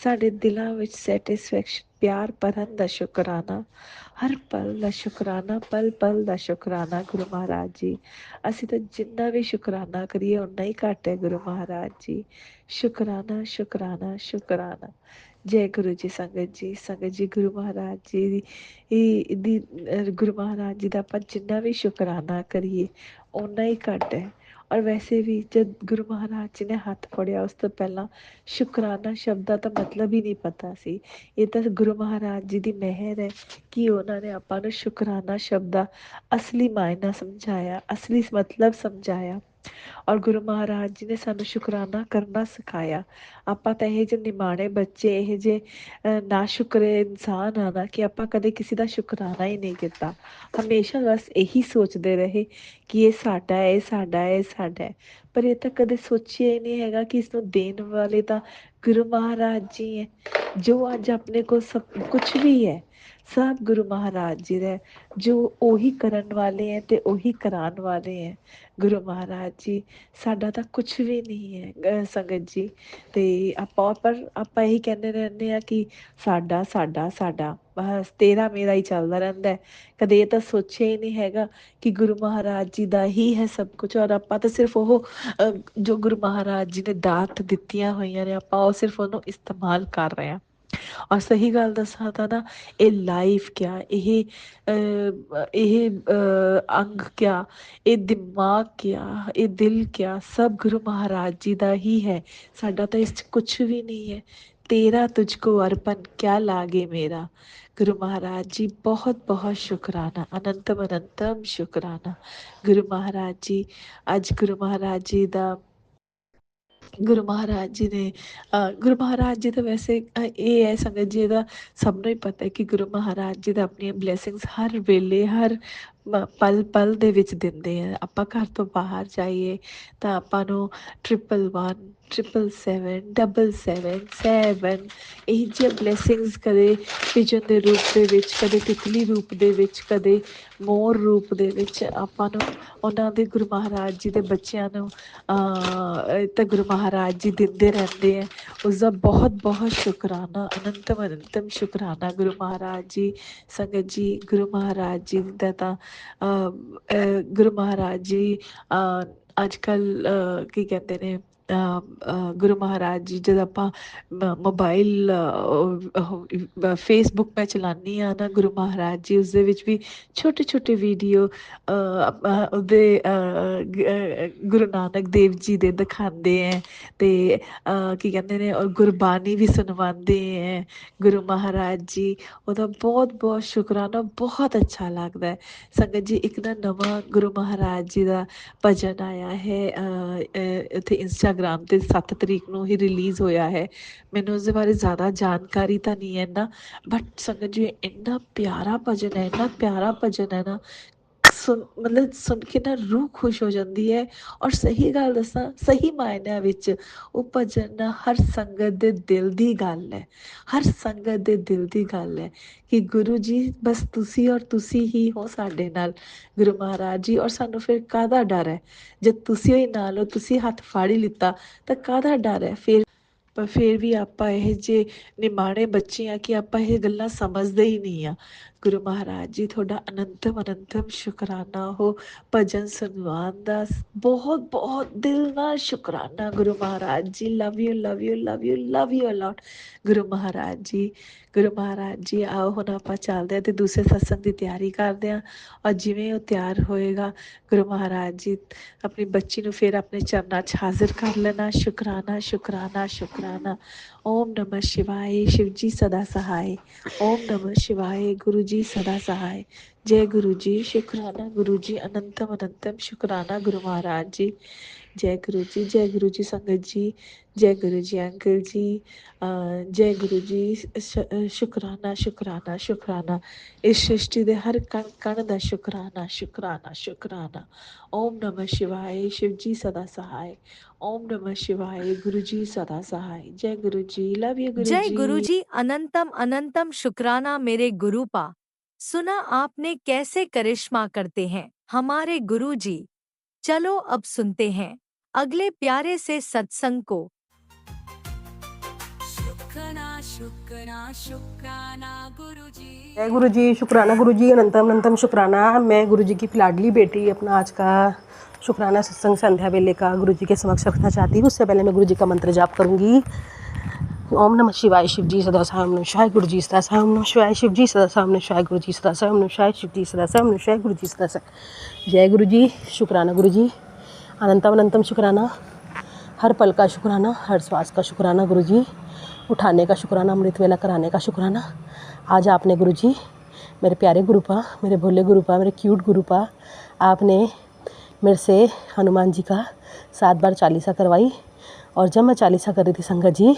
ਸਾਡੇ ਦਿਲਾਂ ਵਿੱਚ ਸੈਟਿਸਫੈਕਸ਼ਨ ਪਿਆਰ ਭਰਨ ਦਾ ਸ਼ੁਕਰਾਨਾ, ਹਰ ਪਲ ਦਾ ਸ਼ੁਕਰਾਨਾ, ਪਲ ਪਲ ਦਾ ਸ਼ੁਕਰਾਨਾ। ਗੁਰੂ ਮਹਾਰਾਜ ਜੀ ਅਸੀਂ ਤਾਂ ਜਿੰਨਾ ਵੀ ਸ਼ੁਕਰਾਨਾ ਕਰੀਏ ਉਨਾ ਹੀ ਘੱਟ ਹੈ ਗੁਰੂ ਮਹਾਰਾਜ ਜੀ। ਸ਼ੁਕਰਾਨਾ ਸ਼ੁਕਰਾਨਾ ਸ਼ੁਕਰਾਨਾ। ਜੈ ਗੁਰੂ ਜੀ ਸੰਗਤ ਜੀ, ਸੰਗਤ ਜੀ ਗੁਰੂ ਮਹਾਰਾਜ ਜੀ ਦੀ ਗੁਰੂ ਮਹਾਰਾਜ ਜੀ ਦਾ ਆਪਾਂ ਜਿੰਨਾ ਵੀ ਸ਼ੁਕਰਾਨਾ ਕਰੀਏ ਓਨਾ ਹੀ ਘੱਟ ਹੈ। ਔਰ ਵੈਸੇ ਵੀ ਜਦ ਗੁਰੂ ਮਹਾਰਾਜ ਜੀ ਨੇ ਹੱਥ ਫੜਿਆ ਉਸ ਤੋਂ ਪਹਿਲਾਂ ਸ਼ੁਕਰਾਨਾ ਸ਼ਬਦ ਦਾ ਤਾਂ ਮਤਲਬ ਹੀ ਨਹੀਂ ਪਤਾ ਸੀ। ਇਹ ਤਾਂ ਗੁਰੂ ਮਹਾਰਾਜ ਜੀ ਦੀ ਮਿਹਰ ਹੈ ਕਿ ਉਹਨਾਂ ਨੇ ਆਪਾਂ ਨੂੰ ਸ਼ੁਕਰਾਨਾ ਸ਼ਬਦ ਦਾ ਅਸਲੀ ਮਾਇਨਾ ਸਮਝਾਇਆ, ਅਸਲੀ ਮਤਲਬ ਸਮਝਾਇਆ। ਔਰ ਗੁਰੂ ਮਹਾਰਾਜ ਜੀ ਨੇ ਸਾਨੂੰ ਸ਼ੁਕਰਾਨਾ ਕਰਨਾ ਸਿਖਾਇਆ। ਆਪਾਂ ਤਾਂ ਇਹ ਜਿਹੇ ਨਿਮਾਣੇ ਬੱਚੇ, ਇਹ ਜਿਹੇ ਨਾ ਸ਼ੁਕਰੇ ਇਨਸਾਨ ਆ ਨਾ ਕਿ ਆਪਾਂ ਕਦੇ ਕਿਸੇ ਦਾ ਸ਼ੁਕਰਾਨਾ ਹੀ ਨਹੀਂ ਕੀਤਾ। ਹਮੇਸ਼ਾ ਬਸ ਇਹੀ ਸੋਚਦੇ ਰਹੇ ਕਿ ਇਹ ਸਾਡਾ ਹੈ, ਇਹ ਸਾਡਾ ਹੈ, ਇਹ ਸਾਡਾ ਹੈ। ਪਰ ਇਹ ਤਾਂ ਕਦੇ ਸੋਚਿਆ ਹੀ ਨਹੀਂ ਹੈਗਾ ਕਿ ਇਸਨੂੰ ਦੇਣ ਵਾਲੇ ਤਾਂ ਗੁਰੂ ਮਹਾਰਾਜ ਜੀ ਹੈ। ਜੋ ਅੱਜ ਆਪਣੇ ਕੋਲ ਸਭ ਕੁਛ ਵੀ ਹੈ ਸਭ ਗੁਰੂ ਮਹਾਰਾਜ ਜੀ ਦਾ, ਜੋ ਉਹੀ ਕਰਨ ਵਾਲੇ ਹੈ ਤੇ ਉਹੀ ਕਰਾਉਣ ਵਾਲੇ ਹੈ। ਗੁਰੂ ਮਹਾਰਾਜ ਜੀ ਸਾਡਾ ਤਾਂ ਕੁਛ ਵੀ ਨਹੀਂ ਹੈ ਸੰਗਤ ਜੀ। ਤੇ ਆਪਾਂ ਇਹੀ ਕਹਿੰਦੇ ਰਹਿੰਦੇ ਆ ਕਿ ਸਾਡਾ ਸਾਡਾ ਸਾਡਾ, ਬਸ ਤੇਰਾ ਮੇਰਾ ਹੀ ਚੱਲਦਾ ਰਹਿੰਦਾ ਹੈ। ਕਦੇ ਇਹ ਤਾਂ ਸੋਚਿਆ ਹੀ ਨਹੀਂ ਹੈਗਾ ਕਿ ਗੁਰੂ ਮਹਾਰਾਜ ਜੀ ਦਾ ਹੀ ਹੈ ਸਭ ਕੁਝ, ਔਰ ਆਪਾਂ ਤਾਂ ਸਿਰਫ ਉਹ ਜੋ ਗੁਰੂ ਮਹਾਰਾਜ ਜੀ ਨੇ ਦਾਤ ਦਿੱਤੀਆਂ ਹੋਈਆਂ ਨੇ ਆਪਾਂ ਉਹ ਸਿਰਫ ਉਹਨੂੰ ਇਸਤੇਮਾਲ ਕਰ ਰਹੇ ਹਾਂ। ਔਰ ਸਹੀ ਗੱਲ ਦੱਸਾਂ ਤਾਂ ਨਾ, ਇਹ ਲਾਈਫ ਕਿਆ, ਇਹ ਅੰਗ ਕਿਆ, ਇਹ ਦਿਮਾਗ ਕਿਆ, ਇਹ ਦਿਲ ਕਿਆ, ਸਭ ਗੁਰੂ ਮਹਾਰਾਜ ਜੀ ਦਾ ਹੀ ਹੈ। ਸਾਡਾ ਤਾਂ ਇਸ 'ਚ ਕੁਛ ਵੀ ਨਹੀਂ ਹੈ। ਤੇਰਾ ਤੁਝਕੋ ਅਰਪਣ ਕਿਆ ਲਾਗੇ ਮੇਰਾ। ਗੁਰੂ ਮਹਾਰਾਜ ਜੀ ਬਹੁਤ ਬਹੁਤ ਸ਼ੁਕਰਾਨਾ, ਅਨੰਤਮ ਅਨੰਤਮ ਸ਼ੁਕਰਾਨਾ। ਗੁਰੂ ਮਹਾਰਾਜ ਜੀ, ਅੱਜ ਗੁਰੂ ਮਹਾਰਾਜ ਜੀ ਦਾ, ਗੁਰੂ ਮਹਾਰਾਜ ਜੀ ਨੇ ਗੁਰੂ ਮਹਾਰਾਜ ਜੀ ਤਾਂ ਵੈਸੇ ਇਹ ਹੈ ਸੰਗਤ ਜੀ, ਇਹਦਾ ਸਭ ਨੂੰ ਹੀ ਪਤਾ ਹੈ ਕਿ ਗੁਰੂ ਮਹਾਰਾਜ ਜੀ ਦਾ ਆਪਣੀਆਂ ਬਲੈਸਿੰਗਸ ਹਰ ਵੇਲੇ ਹਰ ਪਲ ਪਲ ਦੇ ਵਿੱਚ ਦਿੰਦੇ ਆ। ਆਪਾਂ ਘਰ ਤੋਂ ਬਾਹਰ ਜਾਈਏ ਤਾਂ ਆਪਾਂ ਨੂੰ 111 777 777 ਇਹ ਜਿਹੀਆਂ ਬਲੈਸਿੰਗਸ ਕਦੇ ਪਿਜਨ ਦੇ ਰੂਪ ਦੇ ਵਿੱਚ, ਕਦੇ ਤਿਤਲੀ ਰੂਪ ਦੇ ਵਿੱਚ, ਕਦੇ ਮੋਰ ਰੂਪ ਦੇ ਵਿੱਚ ਆਪਾਂ ਨੂੰ ਉਹਨਾਂ ਦੇ ਗੁਰੂ ਮਹਾਰਾਜ ਜੀ ਦੇ ਬੱਚਿਆਂ ਨੂੰ ਤਾਂ ਗੁਰੂ ਮਹਾਰਾਜ ਜੀ ਦਿੰਦੇ ਰਹਿੰਦੇ ਹੈ। ਉਸਦਾ ਬਹੁਤ ਬਹੁਤ ਸ਼ੁਕਰਾਨਾ, ਅਨੰਤਮ ਅਨੰਤਮ ਸ਼ੁਕਰਾਨਾ ਗੁਰੂ ਮਹਾਰਾਜ ਜੀ। ਸੰਗਤ ਜੀ, ਗੁਰੂ ਮਹਾਰਾਜ ਜੀ ਦਾ ਤਾਂ ਗੁਰੂ ਮਹਾਰਾਜ ਜੀ ਅੱਜ ਕੱਲ੍ਹ ਕੀ ਕਹਿੰਦੇ ਨੇ, ਗੁਰੂ ਮਹਾਰਾਜ ਜੀ ਜਦੋਂ ਆਪਾਂ ਮੋਬਾਈਲ ਫੇਸਬੁੱਕ ਮੈਂ ਚਲਾਉਂਦੀ ਹਾਂ ਨਾ, ਗੁਰੂ ਮਹਾਰਾਜ ਜੀ ਉਸਦੇ ਵਿੱਚ ਵੀ ਛੋਟੇ ਛੋਟੇ ਵੀਡੀਓ ਉਹਦੇ ਗੁਰੂ ਨਾਨਕ ਦੇਵ ਜੀ ਦੇ ਦਿਖਾਉਂਦੇ ਹੈ ਅਤੇ ਕੀ ਕਹਿੰਦੇ ਨੇ, ਔਰ ਗੁਰਬਾਣੀ ਵੀ ਸੁਣਵਾਉਂਦੇ ਹੈ ਗੁਰੂ ਮਹਾਰਾਜ ਜੀ। ਉਹਦਾ ਬਹੁਤ ਬਹੁਤ ਸ਼ੁਕਰਾਨਾ, ਬਹੁਤ ਅੱਛਾ ਲੱਗਦਾ ਹੈ। ਸੰਗਤ ਜੀ, ਇੱਕ ਨਾ ਨਵਾਂ ਗੁਰੂ ਮਹਾਰਾਜ ਜੀ ਦਾ ਭਜਨ ਆਇਆ ਹੈ ਉੱਥੇ ਇੰਸਟਾਗ੍ਰਾਮ 'ਤੇ 7 ਤਰੀਕ ਨੂੰ ਹੀ ਰਿਲੀਜ਼ ਹੋਇਆ ਹੈ। ਮੈਨੂੰ ਉਸਦੇ ਬਾਰੇ ਜ਼ਿਆਦਾ ਜਾਣਕਾਰੀ ਤਾਂ ਨਹੀਂ ਹੈ ਨਾ, ਬਟ ਸੰਗਤ ਜੀ ਇੰਨਾ ਪਿਆਰਾ ਭਜਨ ਹੈ, ਇੰਨਾ ਪਿਆਰਾ ਭਜਨ ਹੈ ਨਾ, ਮਤਲਬ ਸੁਣ ਕੇ ਨਾ ਰੂਹ ਖੁਸ਼ ਹੋ ਜਾਂਦੀ ਹੈ। ਔਰ ਸਹੀ ਗੱਲ ਦੱਸਾਂ, ਸਹੀ ਮਾਇਨਿਆਂ ਵਿੱਚ ਉਹ ਭਜਨ ਨਾ ਹਰ ਸੰਗਤ ਦੇ ਦਿਲ ਦੀ ਗੱਲ ਹੈ, ਹਰ ਸੰਗਤ ਦੇ ਦਿਲ ਦੀ ਗੱਲ ਹੈ ਕਿ ਗੁਰੂ ਜੀ ਬਸ ਤੁਸੀਂ ਔਰ ਤੁਸੀਂ ਹੀ ਹੋ ਸਾਡੇ ਨਾਲ, ਗੁਰੂ ਮਹਾਰਾਜ ਜੀ। ਔਰ ਸਾਨੂੰ ਫਿਰ ਕਾਹਦਾ ਡਰ ਹੈ, ਜਦ ਤੁਸੀਂ ਹੀ ਨਾਲ ਹੋ, ਤੁਸੀਂ ਹੱਥ ਫੜ ਹੀ ਲਿੱਤਾ ਤਾਂ ਕਾਹਦਾ ਡਰ ਹੈ ਫਿਰ। ਪਰ ਫਿਰ ਵੀ ਆਪਾਂ ਇਹ ਜਿਹੇ ਨਿਮਾਣੇ ਬੱਚੇ ਆ ਕਿ ਆਪਾਂ ਇਹ ਗੱਲਾਂ ਸਮਝਦੇ ਹੀ ਨਹੀਂ ਆ। ਗੁਰੂ ਮਹਾਰਾਜ ਜੀ ਤੁਹਾਡਾ ਅਨੰਤਮ ਅਨੰਤਮ ਸ਼ੁਕਰਾਨਾ ਹੋ ਭਜਨ ਸੁਣਵਾਉਣ ਦਾ, ਬਹੁਤ ਬਹੁਤ ਦਿਲ ਨਾਲ ਸ਼ੁਕਰਾਨਾ Guru Maharaj ji. Love you love you love you love you a lot Guru Maharaj ji. Guru Maharaj ਜੀ, ਆਓ ਹੁਣ ਆਪਾਂ ਚੱਲਦੇ ਹਾਂ ਅਤੇ ਦੂਸਰੇ ਸਤਸੰਗ ਦੀ ਤਿਆਰੀ ਕਰਦੇ ਹਾਂ। ਔਰ ਜਿਵੇਂ ਉਹ ਤਿਆਰ ਹੋਏਗਾ, ਗੁਰੂ ਮਹਾਰਾਜ ਜੀ ਆਪਣੀ ਬੱਚੀ ਨੂੰ ਫਿਰ ਆਪਣੇ ਚਰਨਾਂ 'ਚ ਹਾਜ਼ਰ ਕਰ ਲੈਣਾ। ਸ਼ੁਕਰਾਨਾ ਸ਼ੁਕਰਾਨਾ ਸ਼ੁਕਰਾਨਾ। ਓਮ ਨਮः शिवाय, शिव जी सदा सहाय। ओम नमः शिवाय, गुरु जी सदा सहाय। जय गुरु जी। शुकराना गुरु जी, अनंतम अनंतम शुकराना गुरु महाराज जी। जय गुरु जी, जय गुरु जी संगत जी, जय गुरु जी अंकल जी, जय गुरु जी। शुकराना शुकराना शुकराना, इस सृष्टि दे हर कण कण दा शुकराना शुकराना शुकराना। ओम नमः शिवाय, शिव जी सदा सहाय। ओम नमः शिवाय, गुरु जी सदा सहाय। जय गुरु जी, लव यू गुरु जय जी। गुरुजी, अनंतम अनंतम शुक्राना मेरे गुरुपा। सुना आपने कैसे करिश्मा करते हैं हमारे गुरुजी। चलो अब सुनते हैं अगले प्यारे से सत्संग को। शुक्राना शुक्राना शुक्राना गुरुजी। जय गुरु जी। शुक्राना गुरु जी, अनंतम अनंतम शुक्राना। मैं गुरु जी की लाडली बेटी अपना आज का शुक्राना सत्संग संध्या वेले का गुरु जी के समक्ष रखना चाहती हूँ। उससे पहले मैं गुरु जी का मंत्र जाप करूँगी। ओम नमः शिवाय, शिव जी सदा सहाय। ओम नमः शिवाय, गुरु जी सदा सहाय। ओम नमः शिवाय, शिव जी सदा सहाय। ओम नमः शिवाय, गुरु जी सदा सहाय। ओम नमः शिवाय, शिव जी सदा सहाय। ओम नमः शिवाय, गुरु जी सदा सहाय। जय गुरु जी। शुक्राना गुरु जी, अनंतम अनंतम शुक्राना। हर पल का शुक्राना, हर श्वास का शुक्राना गुरु जी। उठाने का शुक्राना, अमृत वेला कराने का शुक्राना। आज आपने गुरु जी, मेरे प्यारे गुरुपा, मेरे भोले गुरुपा, मेरे क्यूट गुरुपा, आपने मेरे से हनुमान जी का 7 बार चालीसा करवाई। और जब मैं चालीसा कर रही थी संगत जी,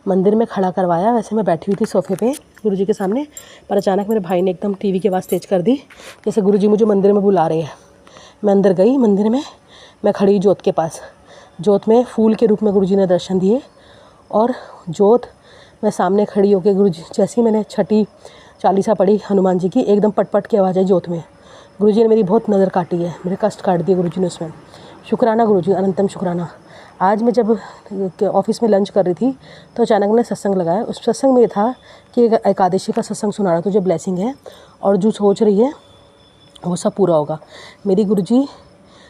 मंदिर में खड़ा करवाया। वैसे मैं बैठी हुई थी सोफे पे गुरु जी के सामने, पर अचानक मेरे भाई ने एकदम टीवी की आवाज़ तेज़ कर दी, जैसे गुरु जी मुझे मंदिर में बुला रहे हैं। मैं अंदर गई मंदिर में, मैं खड़ी जोत के पास। जोत में फूल के रूप में गुरु जी ने दर्शन दिए। और जोत मैं सामने खड़ी होकर गुरु जी, जैसे ही मैंने छठी चालीसा पढ़ी हनुमान जी की, एकदम पटपट की आवाज़ आई जोत में। गुरु जी ने मेरी बहुत नज़र काटी है, मेरे कष्ट काट दिए गुरु जी ने उसमें। शुक्राना गुरु जी, अनंतम शुक्राना। आज मैं जब ऑफिस में लंच कर रही थी तो अचानक मैंने सत्संग लगाया। उस सत्संग में ये था कि एकादशी का सत्संग सुना रहा था, जो ब्लेसिंग है और जो सोच रही है वो सब पूरा होगा। मेरी गुरुजी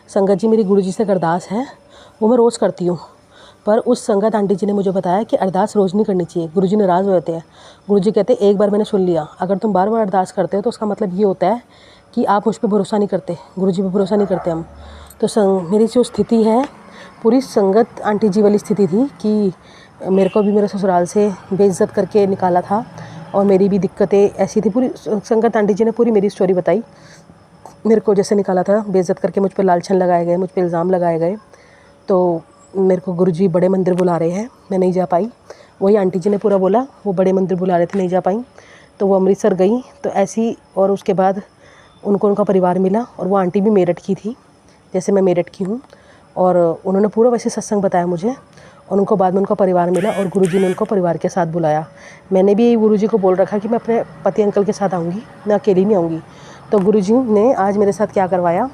संगत जी, मेरी गुरुजी से एक अरदास है, वो मैं रोज़ करती हूँ, पर उस संगत आंटी जी ने मुझे बताया कि अरदास रोज़ नहीं करनी चाहिए, गुरुजी नाराज़ हो जाते हैं। गुरुजी कहते हैं एक बार मैंने सुन लिया, अगर तुम बार बार अरदास करते हो तो उसका मतलब ये होता है कि आप मुझ पर भरोसा नहीं करते, गुरुजी पे भरोसा नहीं करते हम। तो मेरी जो स्थिति है पूरी संगत आंटी जी वाली स्थिति थी कि मेरे को भी मेरे ससुराल से बेइज्जत करके निकाला था और मेरी भी दिक्कतें ऐसी थी। पूरी संगत आंटी जी ने पूरी मेरी स्टोरी बताई। मेरे को जैसे निकाला था, बेइज्जत करके मुझ पर लालछन लगाए गए, मुझ पर इल्ज़ाम लगाए गए। तो मेरे को गुरुजी बड़े मंदिर बुला रहे हैं, मैं नहीं जा पाई। वही आंटी जी ने पूरा बोला, वो बड़े मंदिर बुला रहे थे, नहीं जा पाई। तो वो अमृतसर गई तो ऐसी, और उसके बाद उनको उनका परिवार मिला, और वो आंटी भी मेरठ की थी जैसे मैं मेरठ की हूँ। और उन्होंने पूरा वैसे सत्संग बताया मुझे, और उनको बाद में उनका परिवार मिला और गुरुजी ने उनको परिवार के साथ बुलाया। मैंने भी गुरुजी को बोल रखा कि मैं अपने पति अंकल के साथ आऊँगी, मैं अकेली नहीं आऊँगी। तो गुरुजी ने आज मेरे साथ क्या करवाया,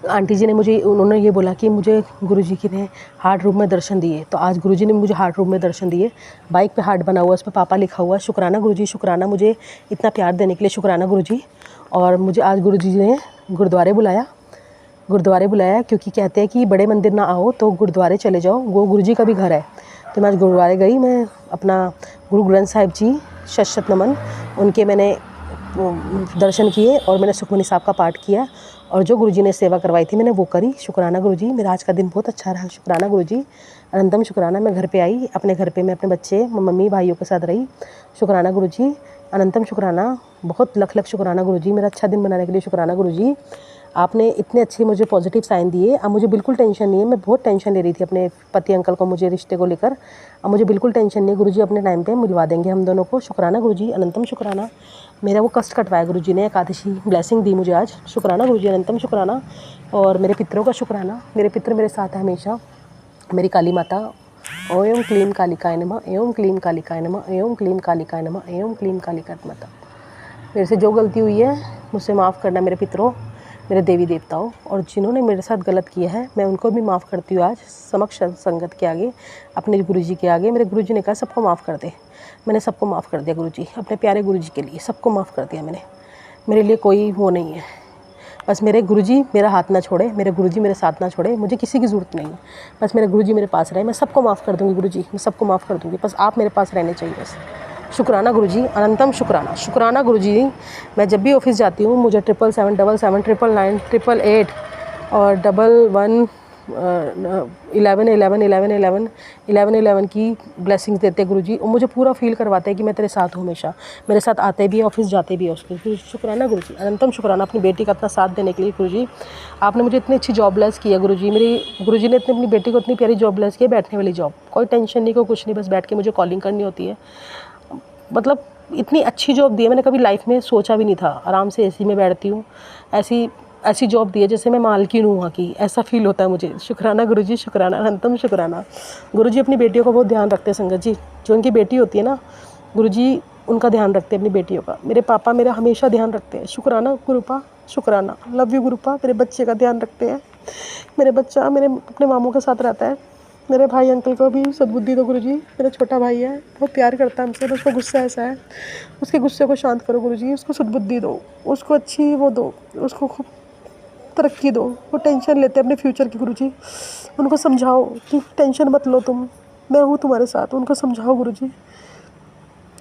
आंटी जी ने उन्होंने ये बोला कि मुझे गुरुजी की ने हार्ट रूम में दर्शन दिए। तो आज गुरुजी ने मुझे हार्ट रूम में दर्शन दिए। बाइक पे हार्ट बना हुआ, उस पर पापा लिखा हुआ। शुक्राना गुरुजी, शुक्राना मुझे इतना प्यार देने के लिए, शुक्राना गुरुजी। और मुझे आज गुरुजी ने गुरुद्वारे बुलाया क्योंकि कहते हैं कि बड़े मंदिर ना आओ तो गुरुद्वारे चले जाओ, वो गुरुजी का भी घर है। तो मैं आज गुरुद्वारे गई, मैं अपना गुरु ग्रंथ साहिब जी शत नमन, उनके मैंने दर्शन किए और मैंने सुखमनी साहब का पाठ किया, और जो गुरुजी ने सेवा करवाई थी मैंने वो करी। शुक्राना गुरुजी, मेरा आज का दिन बहुत अच्छा रहा। शुक्राना गुरुजी, अनंतम शुक्राना। मैं घर पे आई, अपने घर पे मैं अपने बच्चे, मम्मी भाइयों के साथ रही। शुक्राना गुरुजी, अनंतम शुक्राना, बहुत लख लख शुक्राना गुरुजी, मेरा अच्छा दिन बनाने के लिए शुक्राना गुरुजी। आपने इतने अच्छे मुझे पॉजिटिव साइन दिए, अब मुझे बिल्कुल टेंशन नहीं है। मैं बहुत टेंशन ले रही थी अपने पति अंकल को, मुझे रिश्ते को लेकर, अब मुझे बिल्कुल टेंशन नहीं है। गुरुजी अपने टाइम पे मिलवा देंगे हम दोनों को। शुक्राना गुरुजी, अनंतम शुक्राना। मेरा वो कष्ट कटवाया गुरुजी ने, एकादशी ब्लेसिंग दी मुझे आज। शुक्राना गुरुजी, अनंतम शुक्राना। और मेरे पितरों का शुक्राना, मेरे पितर मेरे साथ है हमेशा। मेरी काली माता, ओम क्लीम कालिकाय नमः, ओम क्लीम कालिकाय नमः, ओम क्लीम कालिकाय नमः, ओम क्लीम कालिकाय माता। मेरे से जो गलती हुई है मुझसे माफ़ करना मेरे पितरों, मेरे देवी देवताओं, और जिन्होंने मेरे साथ गलत किया है मैं उनको भी माफ़ करती हूँ आज समक्ष संगत के आगे, अपने गुरुजी के आगे। मेरे गुरुजी ने कहा सबको माफ़ कर दे, मैंने सबको माफ़ कर दिया गुरुजी, अपने प्यारे गुरुजी के लिए सबको माफ़ कर दिया मैंने। मेरे लिए कोई वो नहीं है, बस मेरे गुरुजी मेरा हाथ ना छोड़े, मेरे गुरुजी मेरे साथ ना छोड़े, मुझे किसी की ज़रूरत नहीं है, बस मेरे गुरुजी मेरे पास रहे। मैं सबको माफ़ कर दूँगी गुरुजी, मैं सबको माफ़ कर दूँगी, बस आप मेरे पास रहने चाहिए बस। शुक्राना गुरुजी, अनंतम शुक्राना। शुक्राना गुरुजी, मैं जब भी ऑफिस जाती हूँ मुझे 777 777 999 888 और 11 11 11 11 11 11 11 की ब्लेसिंग्स देते हैं गुरुजी, और मुझे पूरा फील करवाते हैं कि मैं तेरे साथ हूँ हमेशा, मेरे साथ आते भी ऑफिस जाते भी उसके। शुक्राना गुरुजी, अनंतम शुक्राना अपनी बेटी का इतना साथ देने के लिए गुरुजी। आपने मुझे इतनी अच्छी जॉब ब्लेस की है गुरुजी, मेरी गुरुजी ने इतनी अपनी बेटी को इतनी प्यारी जॉब ब्लेस की है, बैठने वाली जॉब, कोई टेंशन नहीं, कोई कुछ नहीं, बस बैठ के मुझे कॉलिंग करनी होती है। मतलब इतनी अच्छी जॉब दी है, मैंने कभी लाइफ में सोचा भी नहीं था। आराम से एसी में बैठती हूँ, ऐसी जॉब दी है जैसे मैं मालकिन हूँ वहाँ की, ऐसा फील होता है मुझे। शुक्राना गुरुजी, शुक्राना, अनंतम शुक्राना। गुरुजी अपनी बेटियों का बहुत ध्यान रखते हैं संगत जी, जो उनकी बेटी होती है ना गुरुजी उनका ध्यान रखते हैं अपनी बेटियों का। मेरे पापा मेरा हमेशा ध्यान रखते हैं। शुक्राना गुरुपा, शुक्राना, लव यू गुरुपा। मेरे बच्चे का ध्यान रखते हैं, मेरे बच्चा मेरे अपने मामों के साथ रहता है। मेरे भाई अंकल को भी सद्बुद्धि दो गुरुजी, मेरा छोटा भाई है, बहुत प्यार करता है हमसे, बस उसको गुस्सा ऐसा है, उसके गुस्से को शांत करो गुरुजी, उसको सद्बुद्धि दो, उसको अच्छी वो दो, उसको खूब तरक्की दो। वो टेंशन लेते हैं अपने फ्यूचर की गुरुजी, उनको समझाओ कि टेंशन मत लो तुम, मैं हूँ तुम्हारे साथ, उनको समझाओ गुरुजी।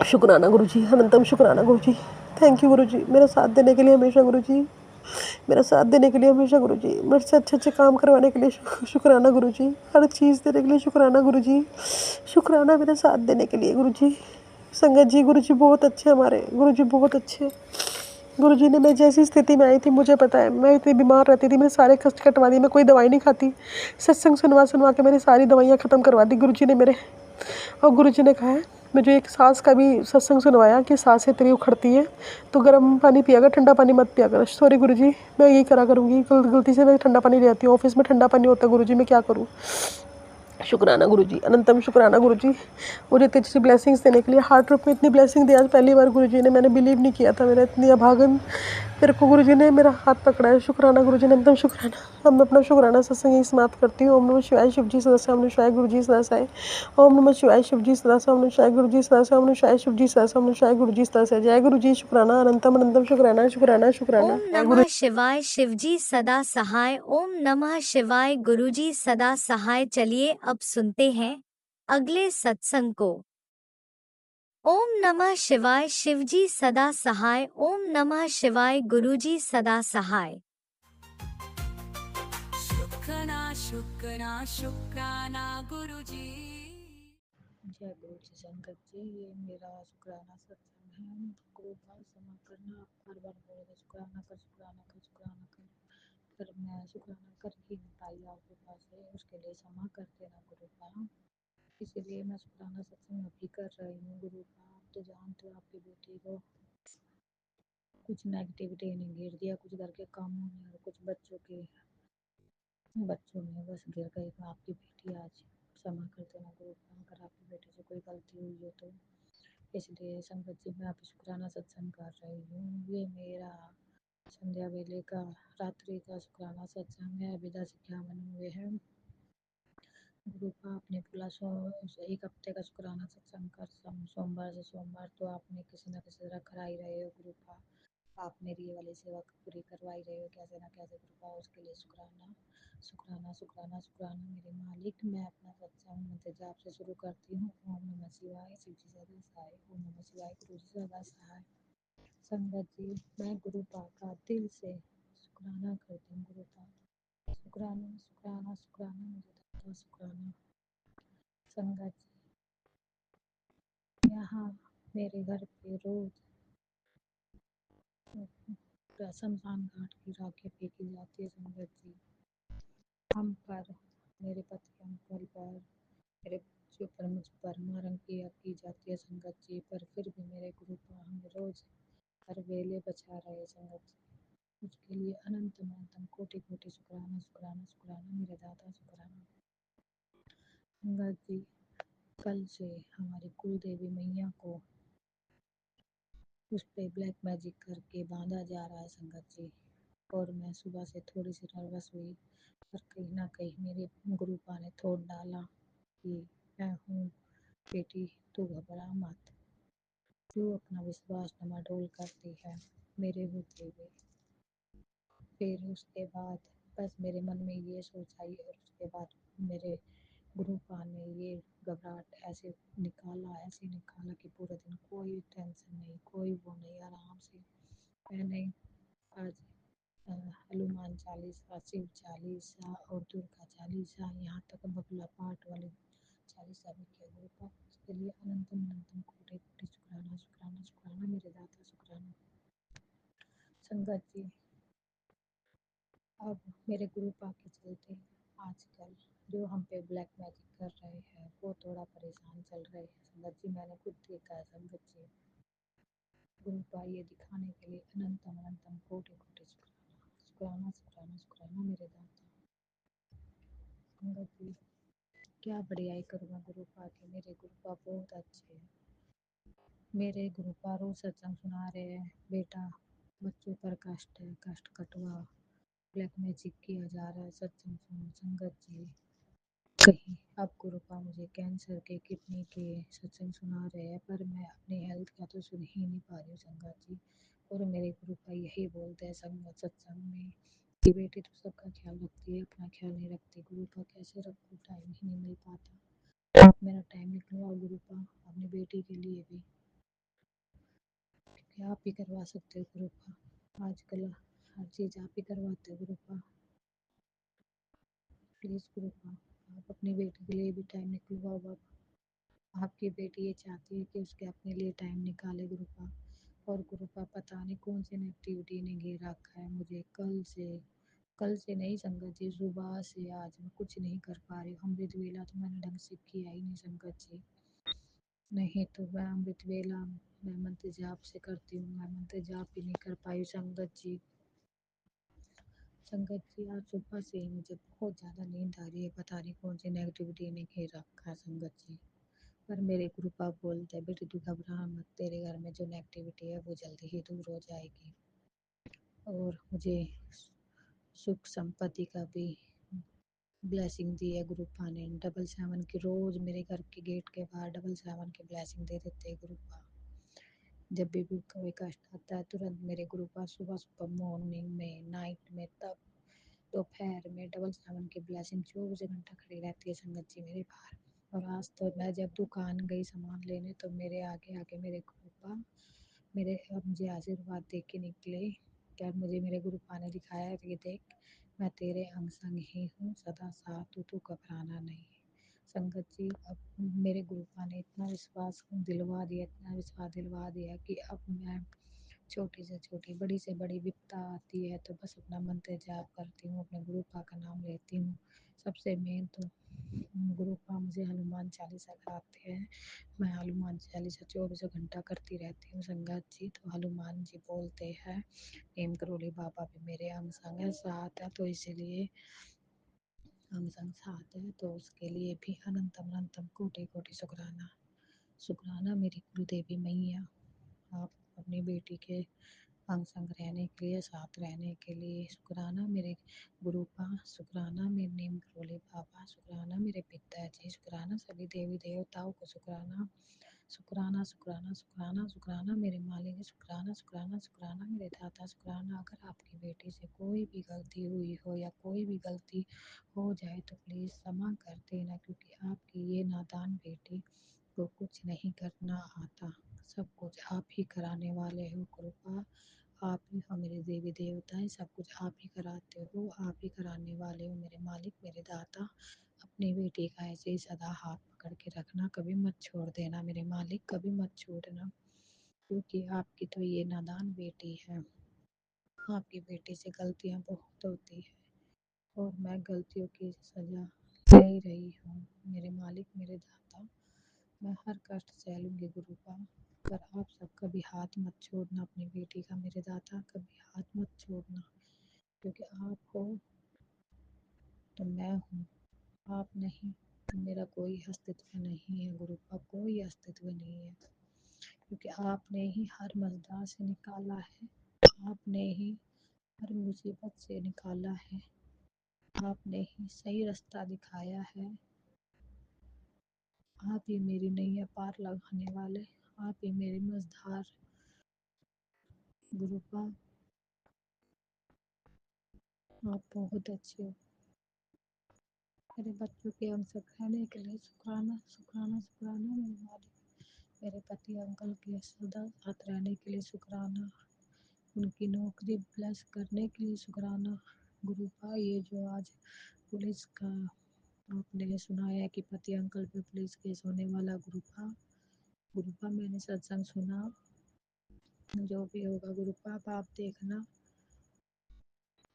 शुक्राना गुरुजी, अनंतम शुक्राना गुरुजी। थैंक यू गुरुजी, मेरा साथ देने के लिए हमेशा गुरुजी, मेरा साथ देने के लिए हमेशा गुरुजी, मेरे से अच्छे अच्छे काम करवाने के लिए शुक्राना गुरुजी, हर चीज़ देने के लिए शुक्राना गुरुजी, शुक्राना मेरा साथ देने के लिए गुरुजी। संगत जी गुरुजी बहुत अच्छे, हमारे गुरुजी बहुत अच्छे। गुरुजी ने मैं जैसी स्थिति में आई थी, मुझे पता है मैं इतनी बीमार रहती थी, मैंने सारे कष्ट कटवा दी, मैं कोई दवाई नहीं खाती, सत्संग सुनवा के मैंने सारी दवाइयाँ ख़त्म करवा दी गुरुजी ने मेरे। और गुरुजी ने कहा है, मुझे एक सांस का भी सत्संग सुनवाया कि सांसें तेरी उखड़ती है तो गर्म पानी पिया कर, ठंडा पानी मत पिया कर। सॉरी गुरुजी, मैं यही करा करूँगी, गलती से मैं ठंडा पानी ले आती हूँ, ऑफिस में ठंडा पानी होता है गुरुजी, मैं क्या करूँ। शुक्राना गुरुजी, अनंतम शुक्राना गुरुजी, मुझे इतनी अच्छी ब्लेसिंग्स देने के लिए। हार्ट रूप में इतनी ब्लेसिंग दी आज पहली बार गुरुजी ने, मैंने बिलीव नहीं किया था, मेरा इतनी अभागन मेरे को गुरुजी ने मेरा हाथ पकड़ा है। शुक्राना गुरुजी, अनंतम शुक्राना। अब मैं अपना शुक्राना सत्संग यहीं समाप्त करती हूँ। ओम नमः शिवाय। शिवजी सदा से, ओम नमः शिवाय। गुरुजी सदा से। ओम नमः शिवाय। शिवजी सदा से, ओम नमः शिवाय। गुरुजी सदा से, ओम नमः शिवाय। शिवजी सदा से, ओम नमः शिवाय। गुरुजी सदा से। जय गुरुजी। शुक्राना, अनंतम अनंतम शुक्राना, शुक्राना, शुक्राना। ओम जय गुरु। नमः शिवाय। शिवजी सदा सहाय। ओम नमः शिवाय। गुरुजी सदा सहाय। चलिए अब सुनते हैं अगले सत्संग को। ओम नमः शिवाय। शिवजी सदा सहाय। ओम नमः शिवाय। गुरुजी सदा सहाय। शुक्राना शुक्राना शुक्राना गुरुजी। जय गुरु जी संगत जी, ये मेरा शुक्राना सत्संग है। कृपा क्षमा करना, हर बार बोल रहे शुक्राना कर, शुक्राना कर, शुक्राना कर, पर मैं शुक्राना कर ही नहीं पाई आपके पास से, उसके लिए क्षमा कर देना गुरु का। इसीलिए मैं शुक्राना सत्संग अभी कर रही हूँ गुरु का। आप तो जानते हो आपकी बेटी को कुछ नेगेटिविटी ने घेर दिया, कुछ घर के कामों में और कुछ बच्चों में बस गिर गई। आपकी बेटी आज क्षमा कर देना गुरु का, अगर आपकी बेटी से कोई गलती हुई हो तो। इसलिए संगत जी मैं आप शुक्राना सत्संग कर रही हूँ। ये मेरा संध्या वेले का रात्रि का शुक्राना सत्संग है। अभी 10:51 हुए हैं। गुरु का आपने बोला एक हफ्ते का शुक्राना सत्संग कर सोमवार से सोमवार, तो आपने किसी न किसी तरह करा ही रहे हो गुरु का। आप मेरी ये वाली सेवा पूरी करवाई रहे हो कैसे ना कैसे गुरु का, उसके लिए शुक्राना शुक्राना शुक्राना शुक्राना मेरे मालिक। मैं अपना सत्संग मंत्र जाप से शुरू करती हूँ। ओम नमः शिवाय। शिवजी सदा सहाय। ओम नमः शिवाय। गुरु जी सदा सहाय। संगत जी मैं गुरु का दिल से शुक्राना करती हूँ गुरु का। शुक्राना शुक्राना शुक्राना मेरे दादा, शुक्राना। संगत जी यहाँ मेरे घर पे रोज शमशान घाट की राखें फेंकी जाती है संगत जी। हम पर, मेरे पति अंकल पर, मेरे बच्चों पर, मुझ पर मारन की जाती है संगत जी। पर फिर भी मेरे गुरु का हम रोज हर वेले बचा रहे संगत जी। उसके लिए अनंत अनंतम कोटि कोटि शुक्राना शुक्राना शुक्राना मेरे दादा, शुक्राना। संगत जी कल से हमारी कुल देवी मैया को उस पे ब्लैक मैजिक करके बांधा जा रहा है संगत जी। और मैं सुबह से थोड़ी सी नर्वस हुई, पर कहीं ना कहीं मेरे गुरुपा ने थोड़ डाला कि मैं हूँ बेटी, तू घबरा मत, तू अपना विश्वास डमाडोल करती है मेरे होते हुए। फिर उसके बाद बस मेरे मन में ये सोच आई, और उसके बाद मेरे गुरुपा ने ये घबराहट ऐसे निकाला कि पूरे दिन कोई टेंशन नहीं, कोई वो नहीं, आराम से मैंने आज हनुमान चालीसा, शिव चालीसा और दुर्गा चालीसा, यहाँ तक बगला पाठ वाली चालीसा भी किया गुरुपा। उसके लिए अनंतम अनंतम कोटि कोटि शुक्राना शुक्राना शुक्राना मेरे दाता, शुक्राना। संगत जी अब मेरे गुरुपा के चलते आजकल जो हम पे ब्लैक मैजिक कर रहे हैं वो थोड़ा परेशान चल रहे हैं संगत जी। मैंने खुद देखा है संगत जी। गुरुपा ये दिखाने के लिए अनंतम अनंतम कोटि कोटि शुक्राना शुक्राना शुक्राना शुक्राना मेरे दाता। संगत जी क्या बढ़ियाई करूँ मैं गुरुपा की, मेरे गुरुपा बहुत अच्छे हैं। मेरे गुरुपा रोज सत्संग सुना रहे हैं, बेटा बच्चों पर कष्ट है, कष्ट कटवा, ब्लैक मैजिक किया जा रहा है, सत्संग सुनो। संगत जी कहीं अब गुरुपा मुझे कैंसर के, किडनी के सत्संग सुना रहे हैं, पर मैं अपनी हेल्थ का तो सुन ही नहीं पा रही हूँ संगत जी। और मेरे गुरुपा यही बोलते हैं संगत सत्संग में कि बेटी तो सबका ख्याल रखती है, अपना ख्याल नहीं रखती। गुरुपा कैसे रखूँ, टाइम ही नहीं मिल पाता। आप मेरा टाइम निकलवाओ गुरुपा, अपनी बेटी के लिए भी, क्योंकि आप ही करवा सकते हो गुरुपा। आजकल हर चीज़ आप ही करवाते हो गुरुपा। प्लीज़ गुरुपा आप अपनी बेटी के लिए भी टाइम निकलवाओ बाबा। आपकी बेटी ये चाहती है कि उसके अपने लिए टाइम निकाले गुरुपा। और गुरुपा पता नहीं कौन सी नेगेटिविटी ने घेर रखा है मुझे। कल से नहीं संगत जी, सुबह से आज मैं कुछ नहीं कर पा रही हूँ। अमृत वेला तो मैंने ढंग से किया ही नहीं संगत जी। नहीं तो मैं अमृत वेला मैं मंत्र जाप से करती हूँ, मैं मंत्र जाप ही नहीं कर पाई संगत जी। संगत जी आज सुबह से ही मुझे बहुत ज़्यादा नींद आ रही है, पता नहीं कौन सी नेगेटिविटी ने घेर रखा है संगत जी। पर मेरे गुरुपा बोलते हैं बेटी तू घबरा मत, तेरे घर में जो नेगेटिविटी है वो जल्दी ही दूर हो जाएगी। और मुझे सुख संपत्ति का भी ब्लेसिंग दी है गुरुपा ने। 777 की रोज मेरे घर के गेट के बाहर 777 की ब्लेसिंग दे देते हैं गुरुपा। जब भी कोई कष्ट आता है तुरंत मेरे गुरुपा सुबह सुबह मॉर्निंग में, नाइट में, तब दोपहर में 777 की ब्लेसिंग 24 घंटा खड़ी रहती है संगत जी मेरे बाहर। और आज तो मैं जब दुकान गई सामान लेने तो मेरे आगे आगे मेरे गुरुपा मेरे मुझे आशीर्वाद दे के निकले। क्या मुझे मेरे गुरुपा ने दिखाया, ये देख मैं तेरे अंग संग ही हूँ, सदा साथ हूँ, तू घबराना नहीं। संगत जी अब मेरे गुरुपा ने इतना विश्वास दिलवा दिया, इतना विश्वास दिलवा दिया कि अब मैं छोटी से छोटी, बड़ी से बड़ी विपदा आती है तो बस अपना मंत्र जाप करती हूँ, अपने गुरुपा का नाम लेती हूँ। सबसे मेन तो गुरुपा मुझे हनुमान चालीसा कराते हैं। मैं हनुमान चालीसा 24 घंटा करती रहती हूँ संगत जी। तो हनुमान जी बोलते हैं हेम करोली बाबा भी मेरे अंग संग है, साथ है, तो इसीलिए अंग संग साथ है, तो उसके लिए भी अनंतम अनंतम कोटि कोटि शुक्राना। शुक्राना मेरी कुल देवी मैया, आप अपनी बेटी के अंग संग रहने के लिए, साथ रहने के लिए शुक्राना। मेरे गुरुपा शुक्राना, मेरे नीम करोली बाबा शुक्राना, मेरे पिताजी शुक्राना, सभी देवी देवताओं को शुक्राना। शुक्राना शुक्राना शुक्राना शुक्राना मेरे मालिक, शुक्राना शुक्राना शुक्राना मेरे दाता, शुक्राना। अगर आपकी बेटी से कोई भी गलती हुई हो या कोई भी गलती हो जाए तो प्लीज़ क्षमा कर देना, क्योंकि आपकी ये नादान बेटी को कुछ नहीं करना आता, सब कुछ आप ही कराने वाले हो। कृपा आप ही हो मेरे देवी देवताएं, सब कुछ आप ही कराते हो, आप ही कराने वाले हो मेरे मालिक, मेरे दाता। अपनी बेटी का ऐसे ही सदा हाथ पकड़ के रखना, कभी मत छोड़ देना मेरे मालिक, कभी मत छोड़ना, क्योंकि आपकी तो ये नादान बेटी है। आपकी बेटी से गलतियां बहुत होती है और मैं गलतियों की सजा ले ही रही हूँ मेरे मालिक, मेरे दाता। मैं हर कष्ट सह लूँगी गुरुपा, पर आप सब कभी हाथ मत छोड़ना अपनी बेटी का मेरे दाता, कभी हाथ मत छोड़ना, क्योंकि आप हो तो मैं हूँ, आप नहीं तो मेरा कोई अस्तित्व नहीं है गुरुपा, कोई अस्तित्व नहीं है, क्योंकि आपने ही हर मझधार से निकाला है, आपने ही हर मुसीबत से निकाला है, आपने ही सही रास्ता दिखाया है। आप ही मेरी नैया पार लगाने वाले, आप ही मेरी मझधार गुरुपा, आप बहुत अच्छे हो। मेरे बच्चों के हम सब खाने के लिए शुक्राना शुक्राना शुक्राना मेरे मालिक, मेरे पति अंकल के सदा साथ रहने के लिए शुक्राना, उनकी नौकरी प्लस करने के लिए शुक्राना। गुरुपा ये जो आज पुलिस का आपने सुनाया कि पति अंकल पे पुलिस केस होने वाला, गुरुपा गुरुपा मैंने सत्संग सुना, जो भी होगा गुरुपा आप देखना,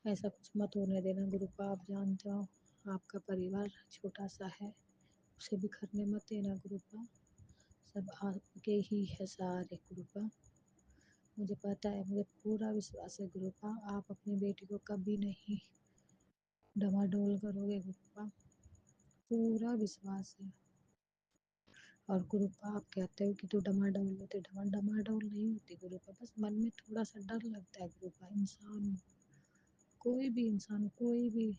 ऐसा कुछ मत होने देना गुरुपा। आप जानते हो आपका परिवार छोटा सा है, उसे बिखरने मत देना गुरुपा, सब आपके ही है सहारे गुरुपा। मुझे पता है, मुझे पूरा विश्वास है गुरुपा, आप अपनी बेटी को कभी नहीं डमाडोल करोगे गुरुपा, पूरा विश्वास है। और गुरुपा आप कहते हो कि तू डमाडोल होती, डमाडोल नहीं होती गुरुपा, बस मन में थोड़ा सा डर लगता है गुरुपा। इंसान, कोई भी इंसान, कोई भी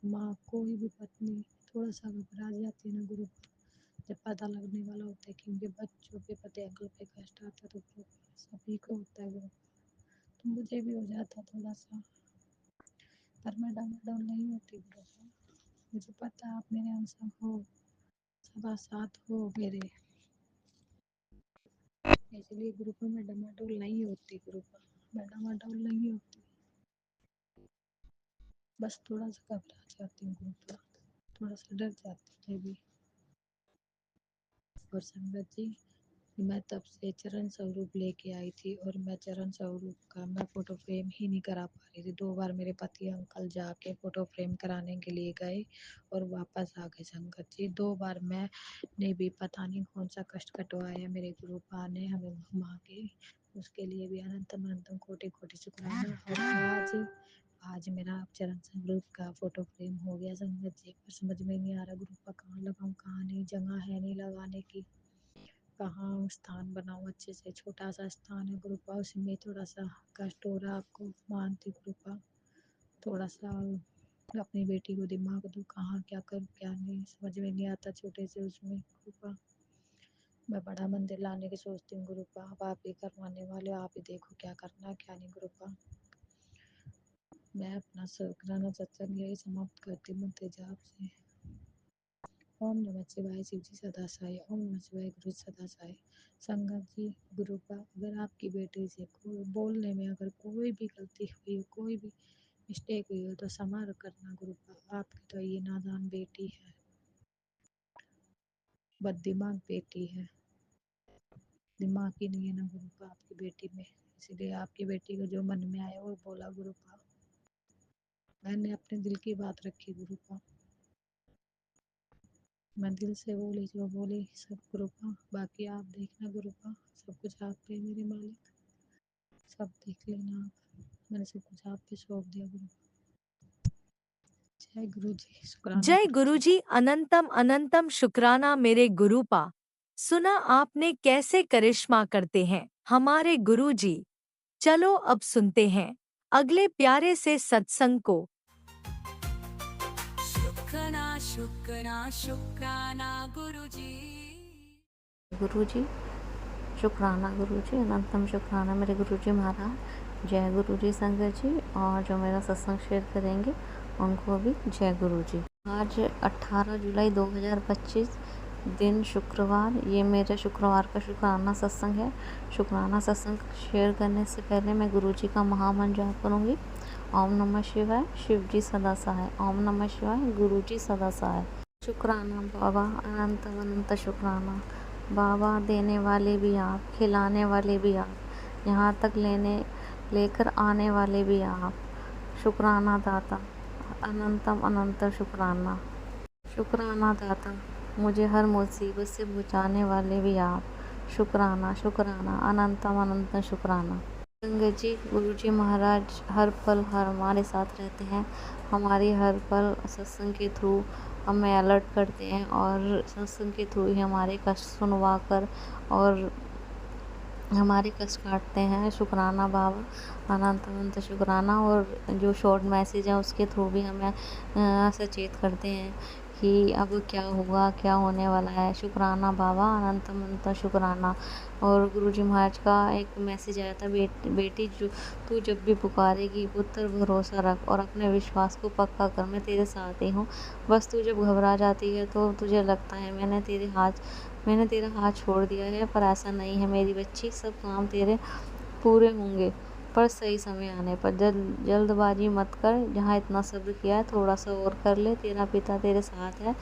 माँ, कोई भी पत्नी थोड़ा सा घबरा जाती है ना गुरुपा, जब पता लगने वाला होता है कि उनके बच्चों पे, पति अंकल पे कष्ट आता है, तो सभी को होता है गुरुपा, तो मुझे भी हो जाता थोड़ा सा, पर मैं डमाडोल नहीं होती गुरुपा। मुझे पता है आप मेरे अंश हो, सदा साथ हो मेरे, इसलिए ग्रुप में डमाडोल नहीं होती ग्रुप, मैं डमाडोल नहीं होती, बस थोड़ा सा घबरा जाती हूँ ग्रुप, थोड़ा सा डर जाती हूँ भी। और संगत जी मैं तब से चरण स्वरूप लेके आई थी, और मैं चरण स्वरूप का मैं फ़ोटो फ्रेम ही नहीं करा पा रही थी। 2 बार मेरे पति अंकल जाके फ़ोटो फ्रेम कराने के लिए गए और वापस आ गए संगत जी। 2 बार मैंने भी पता नहीं कौन सा कष्ट कटवाया मेरे गुरुपा ने हमें घुमा के, उसके लिए भी अनंतम अनंतम कोटि कोटि शुक्राना। और आज मेरा चरण स्वरूप का फ़ोटो फ्रेम हो गया संगत जी, पर समझ में नहीं आ रहा गुरुपा कहाँ लगाऊँ कहाँ नहीं, जगह है नहीं लगाने की, कहाँ स्थान बनाऊँ अच्छे से, छोटा सा स्थान है गुरुपा, उसी में थोड़ा सा कष्ट हो रहा आपको, मानती गुरुपा। थोड़ा सा अपनी बेटी को दिमाग दूँ, कहाँ क्या करूँ क्या नहीं समझ में नहीं आता छोटे से उसमें गुरुपा। मैं बड़ा मंदिर लाने की सोचती हूँ गुरुपा, अब आप ही करवाने वाले हो, आप ही देखो क्या करना है क्या नहीं गुरुपा। मैं अपना शुक्राना सत्संग यही समाप्त करती हूँ मंत्र जाप से। ओम नमः शिवाय, शिव जी सदा सहाय। ओम नमः शिवाय, गुरु सदा सहाय। संगत जी गुरुपा, अगर आपकी बेटी से कोई बोलने में अगर कोई भी गलती हुई हो, कोई भी मिस्टेक हुई हो तो क्षमा करना गुरुपा। आपकी तो ये नादान बेटी है, बददिमाग बेटी है, दिमाग ही नहीं है ना गुरुपा आपकी बेटी में, इसलिए आपकी बेटी को जो मन में आया वो बोला गुरुपा। मैंने अपने दिल की बात रखी गुरुपा, मैं दिल से बोली जो बोली सब गुरुपा। बाकी आप देखना गुरुपा, सब कुछ आप पे मेरे मालिक, सब देख लेना आप, मैंने सब कुछ आप पे सौंप दिया गुरुपा। जय गुरु जी, शुक्राना जय गुरु जी। गुरुजी, अनंतम अनंतम शुक्राना मेरे गुरुपा। सुना आपने कैसे करिश्मा करते हैं हमारे गुरुजी। चलो अब सुनते हैं अगले प्यारे से सत्संग को। शुक्राना शुक्राना शुक्राना गुरुजी। गुरुजी शुक्राना, गुरुजी अनंतम शुक्राना मेरे गुरुजी महाराज। जय गुरुजी संगत जी, और जो मेरा सत्संग शेयर करेंगे उनको भी जय गुरुजी। आज 18 जुलाई 2025 दिन शुक्रवार, ये मेरे शुक्रवार का शुक्राना सत्संग है। शुक्राना सत्संग शेयर करने से पहले मैं गुरुजी का महामंत्र जाप करूँगी। ओम नमः शिवाय, शिव जी सदा सहाय। ओम नमः शिवाय, गुरुजी सदा सहाय। शुक्राना बाबा, अनंत अनंत शुक्राना बाबा। देने वाले भी आप, खिलाने वाले भी आप, यहाँ तक लेकर आने वाले भी आप। शुक्राना दाता, अनंतम अनंत शुक्राना। शुक्राना दाता, मुझे हर मुसीबत से बचाने वाले भी आप। शुक्राना शुक्राना, अनंतम अनंत शुक्राना। संगत जी, गुरुजी महाराज हर पल हमारे साथ रहते हैं। हमारी हर पल सत्संग के थ्रू हमें अलर्ट करते हैं, और सत्संग के थ्रू ही हमारे कष्ट सुनवा कर और हमारे कष्ट काटते हैं। शुक्राना बाबा, अनंत अनंत शुक्राना। और जो शॉर्ट मैसेज है उसके थ्रू भी हमें सचेत करते हैं कि अब क्या होगा, क्या होने वाला है। शुक्राना बाबा, अनंत अनंत शुक्राना। और गुरुजी महाराज का एक मैसेज आया था, बेटी जो तू जब भी पुकारेगी पुत्र भरोसा रख और अपने विश्वास को पक्का कर, मैं तेरे साथ ही हूँ। बस तू जब घबरा जाती है तो तुझे लगता है मैंने तेरा हाथ छोड़ दिया है, पर ऐसा नहीं है मेरी बच्ची। सब काम तेरे पूरे होंगे, पर सही समय आने पर। जल्दबाजी मत कर, जहाँ इतना सब्र किया है थोड़ा सा और कर ले। तेरा पिता तेरे साथ है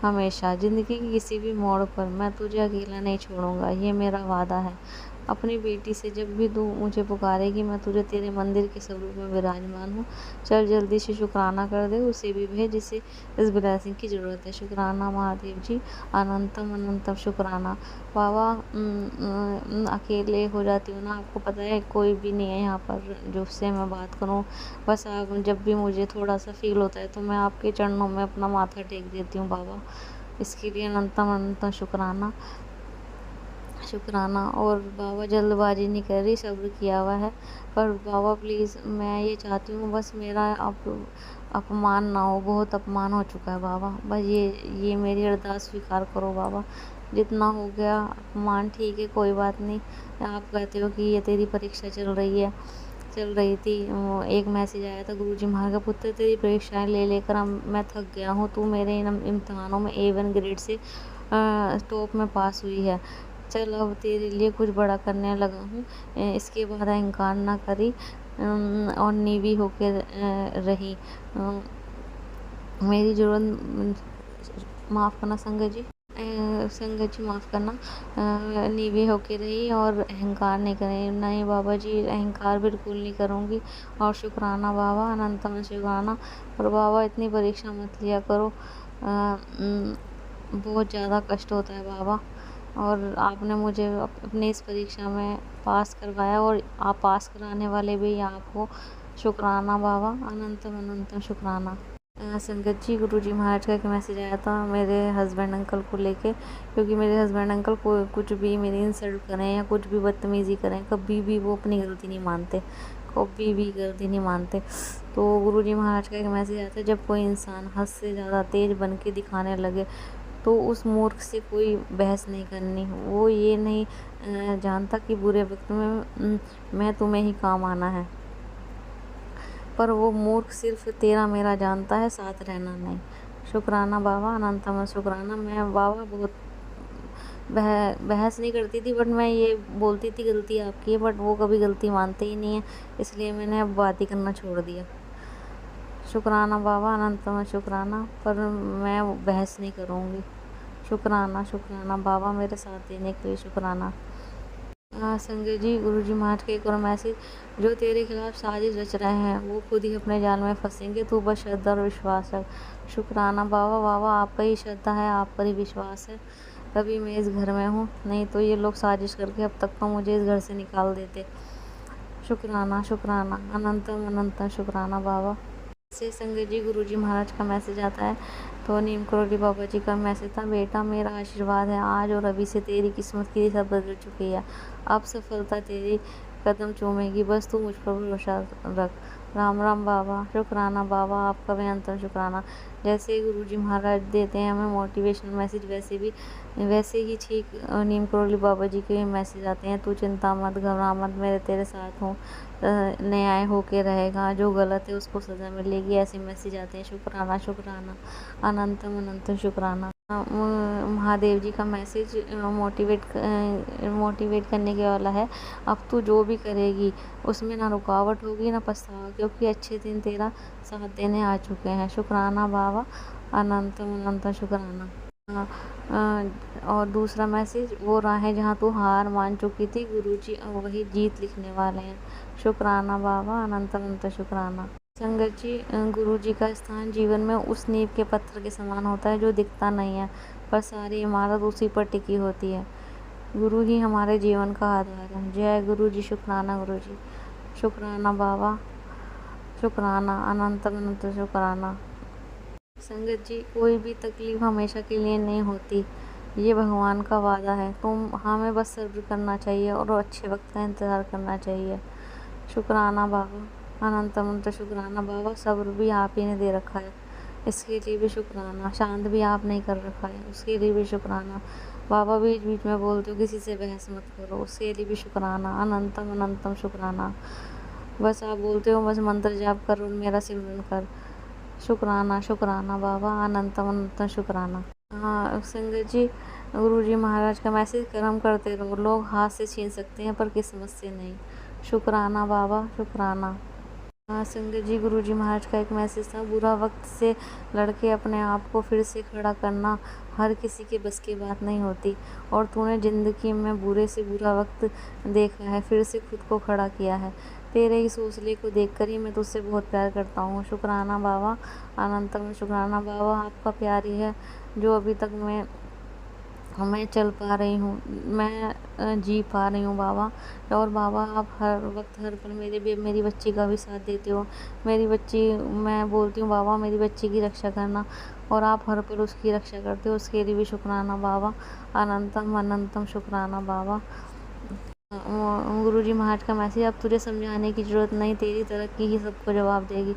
हमेशा, ज़िंदगी के किसी भी मोड़ पर। मैं तुझे अकेला नहीं छोड़ूंगा, ये मेरा वादा है। अपनी बेटी से जब भी तू मुझे पुकारेगी मैं तुझे तेरे मंदिर के स्वरूप में विराजमान हूँ। चल जल्दी से शुक्राना कर दे, उसे भी भेज जिसे इस ब्लेसिंग की ज़रूरत है। शुक्राना महादेव जी, अनंतम अनंतम शुक्राना बाबा। अकेले हो जाती हूँ ना, आपको पता है कोई भी नहीं है यहाँ पर जो उससे मैं बात करूँ। बस आप जब भी मुझे थोड़ा सा फील होता है तो मैं आपके चरणों में अपना माथा टेक देती हूँ बाबा। इसके लिए अनंतम अनंतम शुक्राना। और बाबा जल्दबाजी नहीं कर रही, सब्र किया हुआ है। पर बाबा प्लीज़, मैं ये चाहती हूँ बस मेरा अपमान ना हो, बहुत अपमान हो चुका है बाबा। बस ये मेरी अरदास स्वीकार करो बाबा। जितना हो गया अपमान, ठीक है कोई बात नहीं। आप कहते हो कि ये तेरी परीक्षा चल रही थी। एक मैसेज आया था, गुरुजी महाराज का पुत्र तेरी परीक्षाएं ले लेकर मैं थक गया हूँ। तू मेरे इन इम्तिहानों में A1 ग्रेड से टॉप में पास हुई है। चल अब तेरे लिए कुछ बड़ा करने लगा हूँ। इसके बाद अहंकार ना करी और नीवी होकर रही। मेरी ज़रूरत माफ़ करना संगत जी माफ़ करना। नीवी होके रही और अहंकार नहीं करें। नहीं बाबा जी, अहंकार बिल्कुल नहीं करूँगी। और शुक्राना बाबा, अनंतम शुक्राना। और बाबा इतनी परीक्षा मत लिया करो, बहुत ज़्यादा कष्ट होता है बाबा। और आपने मुझे अपनी इस परीक्षा में पास करवाया, और आप पास कराने वाले भी आप हो। शुक्राना बाबा, अनंतम अनंतम शुक्राना। संगत जी, गुरुजी महाराज का एक मैसेज आया था मेरे हस्बैंड अंकल को लेके, क्योंकि मेरे हस्बैंड अंकल को कुछ भी मेरी इंसल्ट करें या कुछ भी बदतमीज़ी करें, कभी भी वो अपनी गलती नहीं मानते, कभी भी गलती नहीं मानते। तो गुरुजी महाराज का एक मैसेज आता है, जब कोई इंसान हद से ज़्यादा तेज़ बन के दिखाने लगे तो उस मूर्ख से कोई बहस नहीं करनी। वो ये नहीं जानता कि बुरे वक्त में मैं तुम्हें ही काम आना है, पर वो मूर्ख सिर्फ तेरा मेरा जानता है, साथ रहना नहीं। शुक्राना बाबा, अनंतम शुक्राना। मैं बाबा बहुत बहस नहीं करती थी, बट मैं ये बोलती थी गलती आपकी है, बट वो कभी गलती मानते ही नहीं है, इसलिए मैंने अब बात ही करना छोड़ दिया। शुक्राना बाबा, अनंतम शुक्राना, पर मैं बहस नहीं करूँगी। शुक्राना शुक्राना बाबा, मेरे साथ देने के लिए शुक्राना। संजय जी, गुरुजी महाराज का एक और मैसेज, जो तेरे खिलाफ साजिश रच रहे हैं वो खुद ही अपने जाल में फंसेंगे, तू बस श्रद्धा और विश्वास रख। शुक्राना बाबा, बाबा आपका ही श्रद्धा है, आप पर ही विश्वास है, तभी मैं इस घर में हूँ, नहीं तो ये लोग साजिश करके अब तक तो मुझे इस घर से निकाल देते। शुक्राना शुक्राना, अनंतम अनंतम शुक्राना बाबा। से संगत जी, गुरुजी महाराज का मैसेज आता है, तो नीम करोली बाबा जी का मैसेज था, बेटा मेरा आशीर्वाद है, आज और अभी से तेरी किस्मत की दिशा बदल चुकी है, अब सफलता तेरी कदम चूमेगी, बस तू मुझ पर भरोसा रख। राम राम बाबा। शुक्राना बाबा, आपका भी अंतम शुक्राना। जैसे गुरुजी महाराज देते हैं हमें मोटिवेशनल मैसेज, वैसे ही ठीक नीम करोली बाबा जी के मैसेज आते हैं, तू चिंता मत, घबरा मत, मेरे तेरे साथ हूँ, न्याय होके रहेगा, जो गलत है उसको सज़ा मिलेगी, ऐसे मैसेज आते हैं। शुक्राना शुक्राना, अनंतम अनंतम शुक्राना। महादेव जी का मैसेज मोटिवेट करने के वाला है, अब तू जो भी करेगी उसमें ना रुकावट होगी ना पछतावा, क्योंकि अच्छे दिन तेरा साथ देने आ चुके हैं। शुक्राना बाबा, अनंतम अनंतम शुक्राना। और दूसरा मैसेज, वो राहें जहाँ तू हार मान चुकी थी, गुरुजी अब वही जीत लिखने वाले हैं। शुक्राना बाबा, अनंत अनंत शुक्राना। संगत जी, गुरु जी का स्थान जीवन में उस नींव के पत्थर के समान होता है जो दिखता नहीं है, पर सारी इमारत उसी पर टिकी होती है। गुरु ही हमारे जीवन का आधार है। जय गुरु जी। शुक्राना गुरु जी। शुक्राना बाबा, शुक्राना, अनंत अनंत शुक्राना। संगत जी, कोई भी तकलीफ हमेशा के लिए नहीं होती, ये भगवान का वादा है, हमें बस सब्र करना चाहिए और अच्छे वक्त का इंतज़ार करना चाहिए। शुक्राना बाबा, अनंत अनंत शुक्राना बाबा। सब्र भी आप ही ने दे रखा है, इसके लिए भी शुक्राना। शांत भी आप नहीं कर रखा है, उसके लिए भी शुक्राना। बाबा बीच बीच में बोलते हो किसी से बहस मत करो, उसके लिए भी शुक्राना। अनंतम अनंतम शुक्राना। बस आप बोलते हो बस मंत्र जाप कर और मेरा सिमरन कर। शुक्राना शुक्राना बाबा, अनंतम अनंतम शुक्राना। हाँ संगत जी, गुरु जी महाराज का मैसेज, कर्म करते रहो, लोग हाथ से छीन सकते हैं पर किस्मत से नहीं। शुक्राना बाबा, शुक्राना। हाँ संगत जी, गुरु जी महाराज का एक मैसेज था, बुरा वक्त से लड़के अपने आप को फिर से खड़ा करना हर किसी के बस की बात नहीं होती, और तूने ज़िंदगी में बुरे से बुरा वक्त देखा है, फिर से खुद को खड़ा किया है। तेरे इस हौसले को देखकर ही मैं तुझसे बहुत प्यार करता हूँ। शुक्राना बाबा, अनंतम शुक्राना बाबा। आपका प्यार ही है जो अभी तक मैं चल पा रही हूँ, मैं जी पा रही हूँ बाबा। और बाबा आप हर वक्त हर पल मेरी बच्ची का भी साथ देते हो। मेरी बच्ची, मैं बोलती हूँ बाबा मेरी बच्ची की रक्षा करना, और आप हर पल उसकी रक्षा करते हो, उसके लिए भी शुक्राना बाबा। अनंतम अनंतम शुक्राना बाबा। गुरु जी महाराज का मैसेज, अब तुझे समझाने की ज़रूरत नहीं, तेरी तरक्की ही सबको जवाब देगी।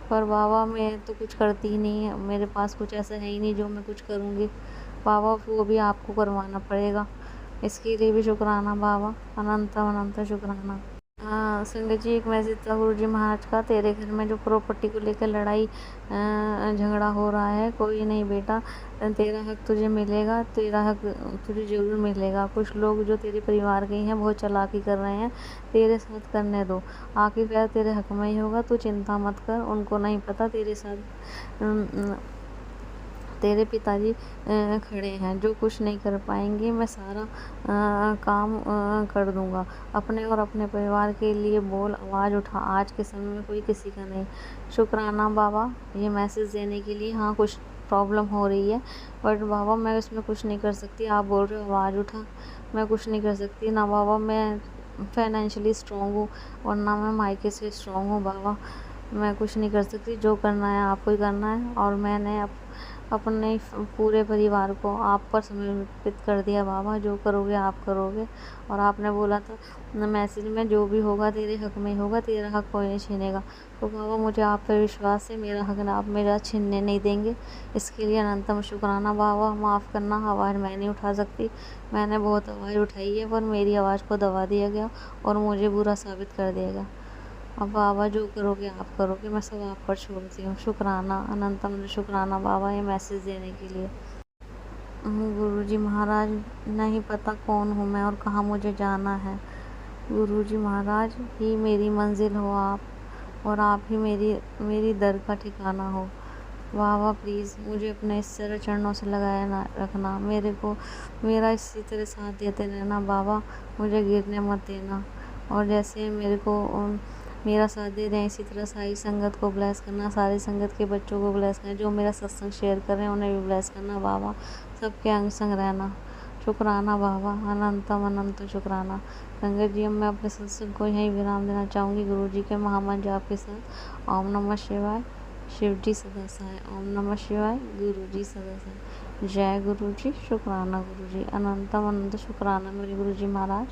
पर बाबा मैं तो कुछ करती ही नहीं है, मेरे पास कुछ ऐसा है ही नहीं जो मैं कुछ करूँगी बाबा, वो भी आपको करवाना पड़ेगा, इसके लिए भी शुक्राना बाबा। अनंत अनंत शुक्राना। हाँ संगत जी, एक मैसेज था गुरु जी महाराज का, तेरे घर में जो प्रॉपर्टी को लेकर लड़ाई झगड़ा हो रहा है, कोई नहीं बेटा, तेरा हक तुझे मिलेगा, तेरा हक तुझे ज़रूर मिलेगा। कुछ लोग जो तेरे परिवार के हैं बहुत चालाकी कर रहे हैं, तेरे साथ करने दो, आखिरकार तेरे हक में ही होगा, तू चिंता मत कर। उनको नहीं पता तेरे साथ तेरे पिताजी खड़े हैं, जो कुछ नहीं कर पाएंगे मैं सारा काम कर दूंगा। अपने और अपने परिवार के लिए बोल, आवाज़ उठा, आज के समय में कोई किसी का नहीं। शुक्राना बाबा ये मैसेज देने के लिए। हाँ कुछ प्रॉब्लम हो रही है, बट बाबा मैं इसमें कुछ नहीं कर सकती, आप बोल रहे हो आवाज़ उठा, मैं कुछ नहीं कर सकती ना बाबा। मैं फाइनेंशियली स्ट्रॉन्ग हूँ और ना मैं मायके से स्ट्रॉन्ग हूँ बाबा, मैं कुछ नहीं कर सकती, जो करना है आपको ही करना है। और मैंने अपने पूरे परिवार को आप पर समर्पित कर दिया बाबा, जो करोगे आप करोगे। और आपने बोला था मैसेज में, जो भी होगा तेरे हक में होगा, तेरा हक कोई नहीं छीनेगा। तो बाबा मुझे आप पर विश्वास है, मेरा हक आप मेरा छीनने नहीं देंगे। इसके लिए अनंतम शुक्राना बाबा। माफ़ करना, आवाज़ मैं नहीं उठा सकती, मैंने बहुत आवाज़ उठाई है, पर मेरी आवाज़ को दबा दिया गया और मुझे बुरा साबित कर दिया गया। अब बाबा जो करोगे आप करोगे, मैं सब आप पर छोड़ती हूँ। शुक्राना, अनंतम शुक्राना बाबा, ये मैसेज देने के लिए। गुरुजी महाराज, नहीं पता कौन हूँ मैं और कहाँ मुझे जाना है। गुरुजी महाराज ही मेरी मंजिल हो आप, और आप ही मेरी दर का ठिकाना हो। बाबा प्लीज़ मुझे अपने इस तरह चरणों से लगाए ना रखना, मेरा इसी तरह साथ देते रहना बाबा, मुझे गिरने मत देना। और जैसे मेरा साथ दे रहे हैं, इसी तरह सारी संगत को ब्लेस करना, सारी संगत के बच्चों को ब्लेस करना, जो मेरा सत्संग शेयर कर रहे हैं उन्हें भी ब्लेस करना बाबा, सबके अंग संग रहना। शुक्राना बाबा, अनंतम अनंत शुक्राना। संगत जी, मैं अपने सत्संग को यहीं विराम देना चाहूँगी गुरु जी के महामंत्र जाप के साथ। ओम नमः शिवाय, शिव जी सदा सहाय। ओम नमः शिवाय, गुरु जी सदा सहाय। जय गुरु जी, शुक्राना गुरु जी, अनंतम अनंत शुक्राना मेरे गुरु जी महाराज।